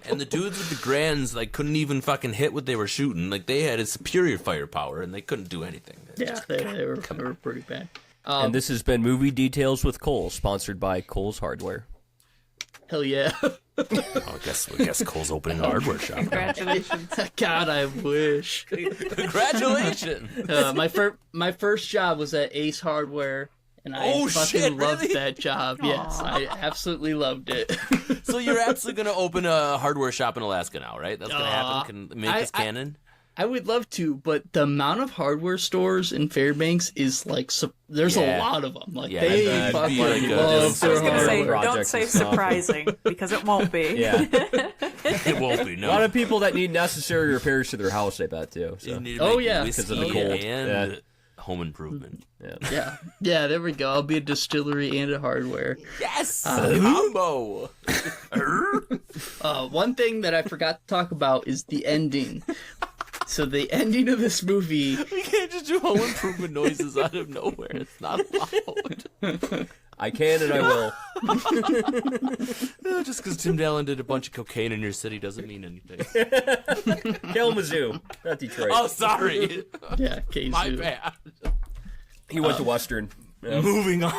[SPEAKER 3] And the dudes with the grands like couldn't even fucking hit what they were shooting. Like they had a superior firepower and they couldn't do anything.
[SPEAKER 1] Yeah, they were pretty bad.
[SPEAKER 4] And this has been Movie Details with Cole, sponsored by Cole's Hardware.
[SPEAKER 1] Hell yeah.
[SPEAKER 3] I guess Cole's opening a hardware shop.
[SPEAKER 2] Congratulations.
[SPEAKER 1] God, I wish.
[SPEAKER 3] Congratulations.
[SPEAKER 1] My first job was at Ace Hardware, and I fucking loved that job. Yes, I absolutely loved it.
[SPEAKER 3] So you're absolutely going to open a hardware shop in Alaska now, right? That's going to happen? Can make this canon?
[SPEAKER 1] I would love to, but the amount of hardware stores in Fairbanks is like there's a lot of them. Like they fucking love their
[SPEAKER 2] I was gonna say,
[SPEAKER 1] hardware.
[SPEAKER 2] don't say surprising because it won't be.
[SPEAKER 4] Yeah.
[SPEAKER 3] It won't be, no.
[SPEAKER 4] A lot of people that need necessary repairs to their house, I bet, too. So.
[SPEAKER 3] Because
[SPEAKER 4] of the cold.
[SPEAKER 3] And home improvement.
[SPEAKER 1] Yeah, there we go. I'll be a distillery and a hardware.
[SPEAKER 3] Yes! Combo!
[SPEAKER 1] One thing that I forgot to talk about is the ending. So the ending of this movie...
[SPEAKER 3] We can't just do home improvement noises out of nowhere. It's not allowed.
[SPEAKER 4] I can and I will.
[SPEAKER 3] No, just because Tim Dillon did a bunch of cocaine in your city doesn't mean anything.
[SPEAKER 4] Kalamazoo, not Detroit.
[SPEAKER 3] Oh, sorry.
[SPEAKER 1] Yeah, Kazoo.
[SPEAKER 3] My bad.
[SPEAKER 4] He went to Western. Yeah.
[SPEAKER 3] Moving on.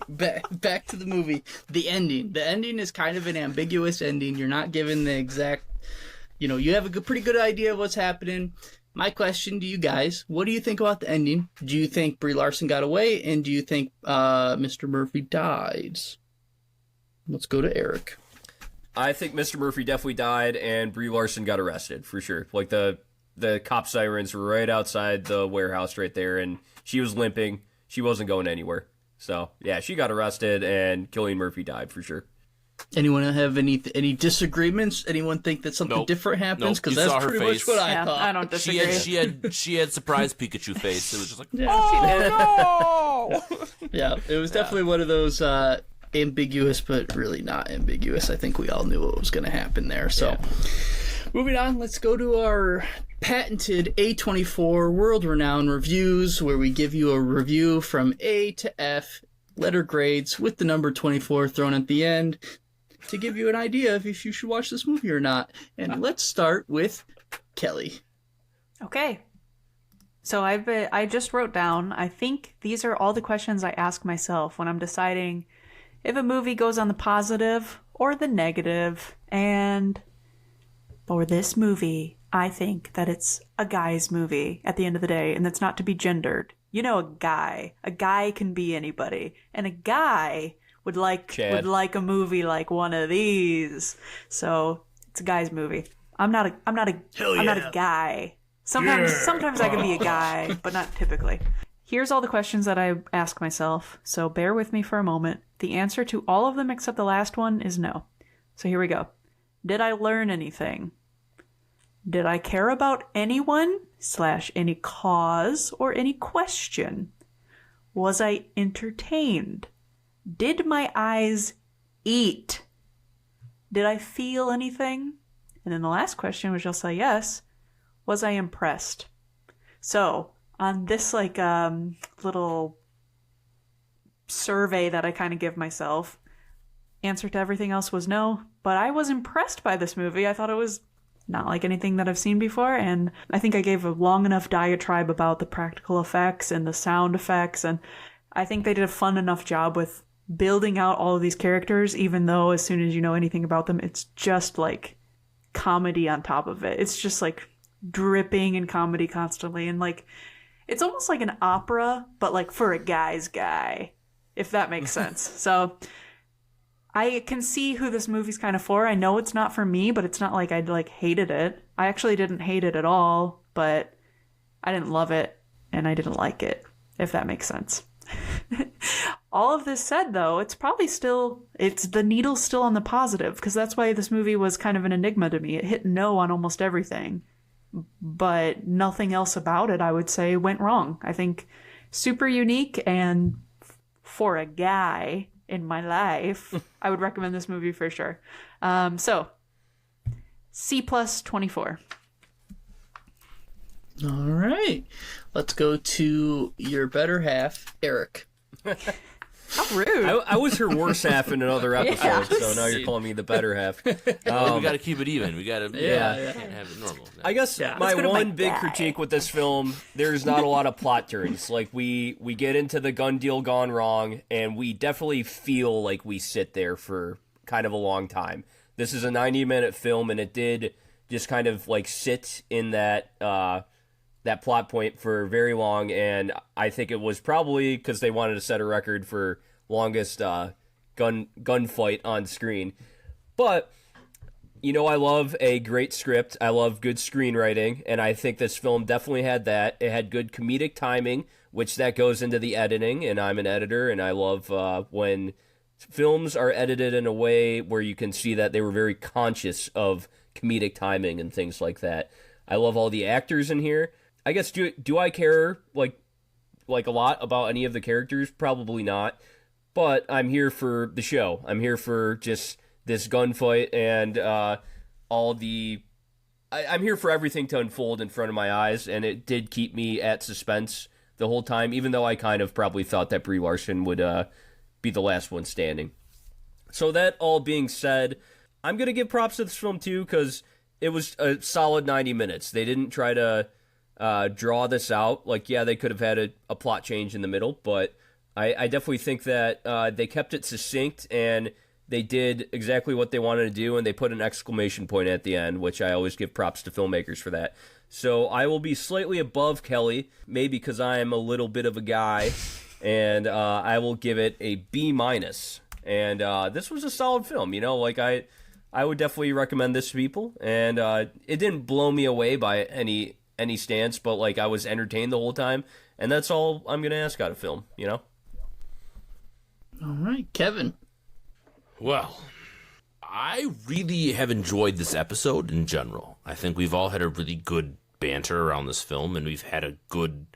[SPEAKER 1] Back to the movie. The ending. The ending is kind of an ambiguous ending. You're not given the exact... you have a pretty good idea of what's happening. My question to you guys, what do you think about the ending? Do you think Brie Larson got away? And do you think Mr. Murphy dies? Let's go to Eric.
[SPEAKER 4] I think Mr. Murphy definitely died and Brie Larson got arrested, for sure. Like, the cop sirens were right outside the warehouse right there, and she was limping. She wasn't going anywhere. So, yeah, she got arrested, and Cillian Murphy died, for sure.
[SPEAKER 1] Anyone have any disagreements? Anyone think that something different happens? Because that's pretty much what I thought.
[SPEAKER 2] I don't disagree.
[SPEAKER 3] She had surprise Pikachu face. It was just like,
[SPEAKER 1] oh no! Yeah, it was definitely one of those ambiguous, but really not ambiguous. I think we all knew what was going to happen there. So, moving on, let's go to our patented A24 world-renowned reviews, where we give you a review from A to F, letter grades with the number 24 thrown at the end, to give you an idea of if you should watch this movie or not. And let's start with Kelly.
[SPEAKER 2] Okay. So I just wrote down, I think these are all the questions I ask myself when I'm deciding if a movie goes on the positive or the negative. And for this movie, I think that it's a guy's movie at the end of the day, and that's not to be gendered. A guy. A guy can be anybody. And a guy would like a movie like one of these. So it's a guy's movie. I'm not a guy. Sometimes I can be a guy, but not typically. Here's all the questions that I ask myself, so bear with me for a moment. The answer to all of them except the last one is no. So here we go. Did I learn anything? Did I care about anyone / any cause or any question? Was I entertained? Did my eyes eat? Did I feel anything? And then the last question, which I'll say yes, was I impressed? So on this little survey that I kind of give myself, answer to everything else was no, but I was impressed by this movie. I thought it was not like anything that I've seen before, and I think I gave a long enough diatribe about the practical effects and the sound effects, and I think they did a fun enough job with building out all of these characters, even though as soon as you know anything about them, it's just like comedy on top of it. It's just like dripping in comedy constantly, and like it's almost like an opera, but like for a guy's guy, if that makes sense. So I can see who this movie's kind of for. I know it's not for me, but it's not like I like hated it. I actually didn't hate it at all, but I didn't love it and I didn't like it, if that makes sense. All of this said, though, it's the needle's still on the positive, because that's why this movie was kind of an enigma to me. It hit no on almost everything, but nothing else about it, I would say, went wrong. I think super unique, and for a guy in my life, I would recommend this movie for sure. So, C plus 24.
[SPEAKER 1] All right. Let's go to your better half, Eric.
[SPEAKER 2] How rude.
[SPEAKER 4] I was her worse half in another episode, so now you're calling me the better half.
[SPEAKER 3] We got to keep it even. We got to can't have it normal.
[SPEAKER 4] I guess my one big critique with this film, there's not a lot of plot turns. Like we get into the gun deal gone wrong, and we definitely feel like we sit there for kind of a long time. This is a 90-minute film, and it did just kind of like sit in that plot point for very long, and I think it was probably because they wanted to set a record for longest gunfight on screen. But you know, I love a great script. I love good screenwriting, and I think this film definitely had that. It had good comedic timing, which that goes into the editing, and I'm an editor, and I love when films are edited in a way where you can see that they were very conscious of comedic timing and things like that. I love all the actors in here. I guess, do I care like a lot about any of the characters? Probably not. But I'm here for the show. I'm here for just this gunfight and I'm here for everything to unfold in front of my eyes, and it did keep me at suspense the whole time, even though I kind of probably thought that Brie Larson would be the last one standing. So that all being said, I'm going to give props to this film too, because it was a solid 90 minutes. They didn't try to draw this out. Like, yeah, they could have had a plot change in the middle, but I definitely think that they kept it succinct, and they did exactly what they wanted to do, and they put an exclamation point at the end, which I always give props to filmmakers for that. So I will be slightly above Kelly, maybe because I am a little bit of a guy, and I will give it a B-. And this was a solid film, you know, like I would definitely recommend this to people, and it didn't blow me away by any stance, but like I was entertained the whole time, and that's all I'm gonna ask out of film, you know.
[SPEAKER 1] All right, Kevin.
[SPEAKER 3] Well, I really have enjoyed this episode in general. I think we've all had a really good banter around this film, and we've had a good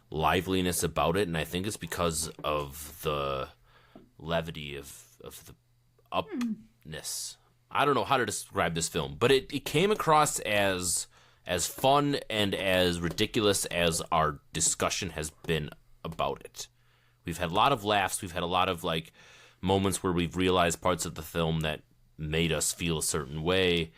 [SPEAKER 3] liveliness about it, and I think it's because of the levity of the upness. I don't know how to describe this film, but it came across as fun and as ridiculous as our discussion has been about it. We've had a lot of laughs. We've had a lot of like moments where we've realized parts of the film that made us feel a certain way.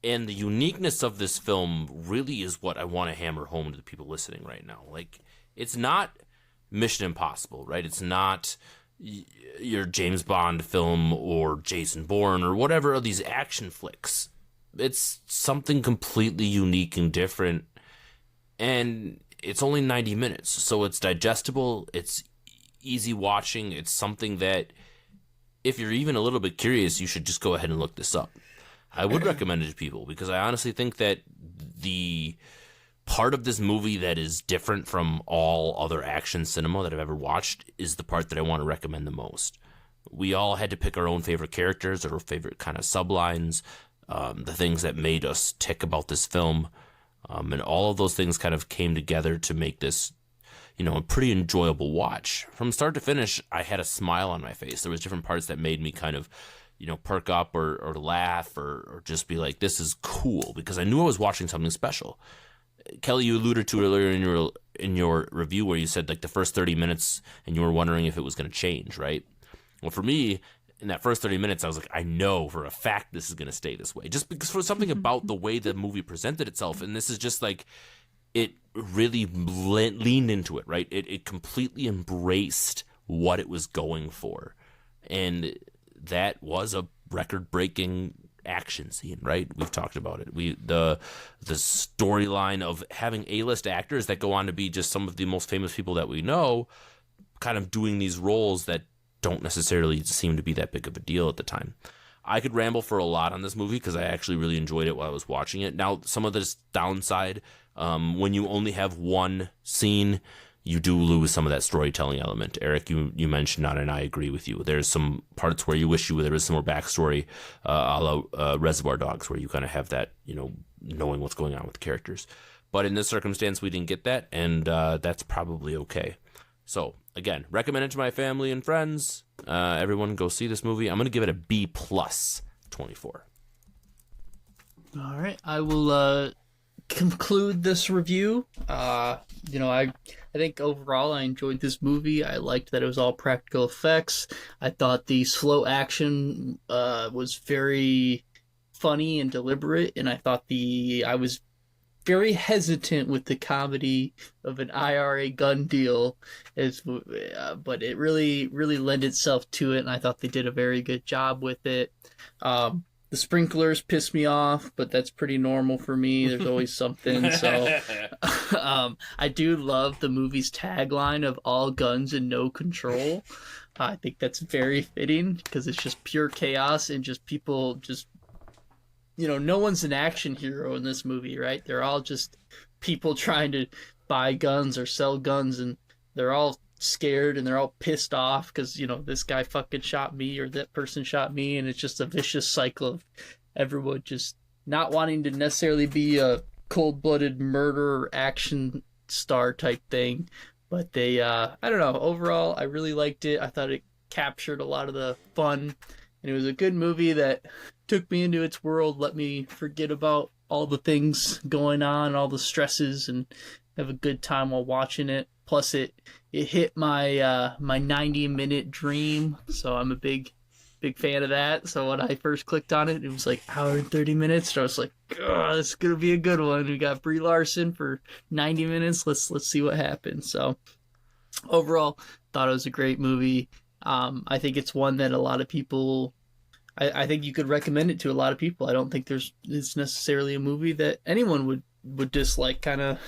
[SPEAKER 3] And the uniqueness of this film really is what I want to hammer home to the people listening right now. Like, it's not Mission Impossible, right? It's not your James Bond film or Jason Bourne or whatever of these action flicks. It's something completely unique and different, and it's only 90 minutes, so it's digestible, it's easy watching, it's something that, if you're even a little bit curious, you should just go ahead and look this up. I would recommend it to people, because I honestly think that the part of this movie that is different from all other action cinema that I've ever watched is the part that I want to recommend the most. We all had to pick our own favorite characters or favorite kind of sublines, the things that made us tick about this film. And all of those things kind of came together to make this, a pretty enjoyable watch. From start to finish, I had a smile on my face. There was different parts that made me kind of, perk up or laugh or just be like, this is cool, because I knew I was watching something special. Kelly, you alluded to earlier in your review where you said like the first 30 minutes and you were wondering if it was going to change, right? Well, for me, in that first 30 minutes, I was like, I know for a fact this is going to stay this way. Just because for something about the way the movie presented itself, and this is just like, it really leaned into it, right? It completely embraced what it was going for. And that was a record-breaking action scene, right? We've talked about it. The storyline of having A-list actors that go on to be just some of the most famous people that we know, kind of doing these roles that don't necessarily seem to be that big of a deal at the time. I could ramble for a lot on this movie because I actually really enjoyed it while I was watching it. Now, some of this downside, when you only have one scene, you do lose some of that storytelling element. Eric, you mentioned that, and I agree with you. There's some parts where you wish there was some more backstory, a la Reservoir Dogs, where you kind of have that, knowing what's going on with the characters. But in this circumstance, we didn't get that, and that's probably okay. So, again, recommend it to my family and friends. Everyone go see this movie. I'm going to give it a B+ 24.
[SPEAKER 1] All right, I will conclude this review. I think overall I enjoyed this movie. I liked that it was all practical effects. I thought the slow action was very funny and deliberate, and I thought I was very hesitant with the comedy of an IRA gun deal, but it really lent itself to it, and I thought they did a very good job with it. The sprinklers piss me off, but that's pretty normal for me. There's always something. So I do love the movie's tagline of all guns and no control. I think that's very fitting because it's just pure chaos and just people just, no one's an action hero in this movie, right? They're all just people trying to buy guns or sell guns, and they're all scared and they're all pissed off because this guy fucking shot me or that person shot me, and it's just a vicious cycle of everyone just not wanting to necessarily be a cold-blooded murder action star type thing, but they I don't know, overall I really liked it. I thought it captured a lot of the fun, and it was a good movie that took me into its world, let me forget about all the things going on, all the stresses, and have a good time while watching it. Plus, it hit my my 90-minute dream, so I'm a big fan of that. So when I first clicked on it, it was like hour and 30 minutes, and I was like, "Oh, this is gonna be a good one." We got Brie Larson for 90 minutes. Let's see what happens. So overall, thought it was a great movie. I think it's one that a lot of people. I think you could recommend it to a lot of people. I don't think it's necessarily a movie that anyone would dislike. Kind of,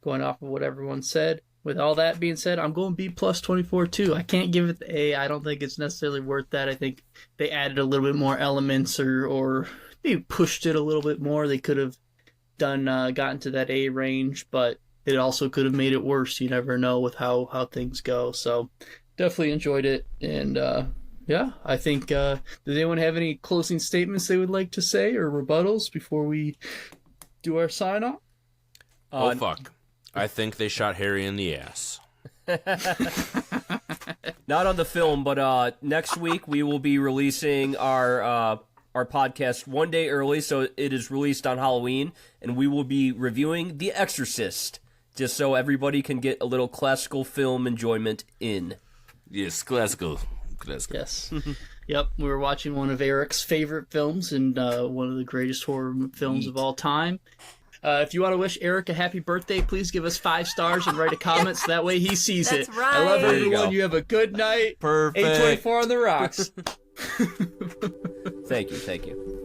[SPEAKER 1] going off of what everyone said. With all that being said, I'm going B+ 24 too. I can't give it the A. I don't think it's necessarily worth that. I think they added a little bit more elements or maybe pushed it a little bit more. They could have gotten to that A range, but it also could have made it worse. You never know with how things go. So definitely enjoyed it. And yeah, I think, does anyone have any closing statements they would like to say or rebuttals before we do our sign off?
[SPEAKER 3] Oh, fuck. I think they shot Harry in the ass.
[SPEAKER 4] Not on the film, but next week we will be releasing our podcast one day early, so it is released on Halloween, and we will be reviewing The Exorcist, just so everybody can get a little classical film enjoyment in.
[SPEAKER 3] Yes, classical.
[SPEAKER 1] Yes. Yep, we were watching one of Eric's favorite films and one of the greatest horror films of all time. If you want to wish Eric a happy birthday, please give us 5 stars and write a comment so that way he sees
[SPEAKER 2] That's
[SPEAKER 1] it.
[SPEAKER 2] right.
[SPEAKER 1] I love
[SPEAKER 3] There you
[SPEAKER 1] everyone.
[SPEAKER 3] go.
[SPEAKER 1] You have a good night.
[SPEAKER 3] Perfect.
[SPEAKER 1] A24 on the rocks.
[SPEAKER 4] Thank you.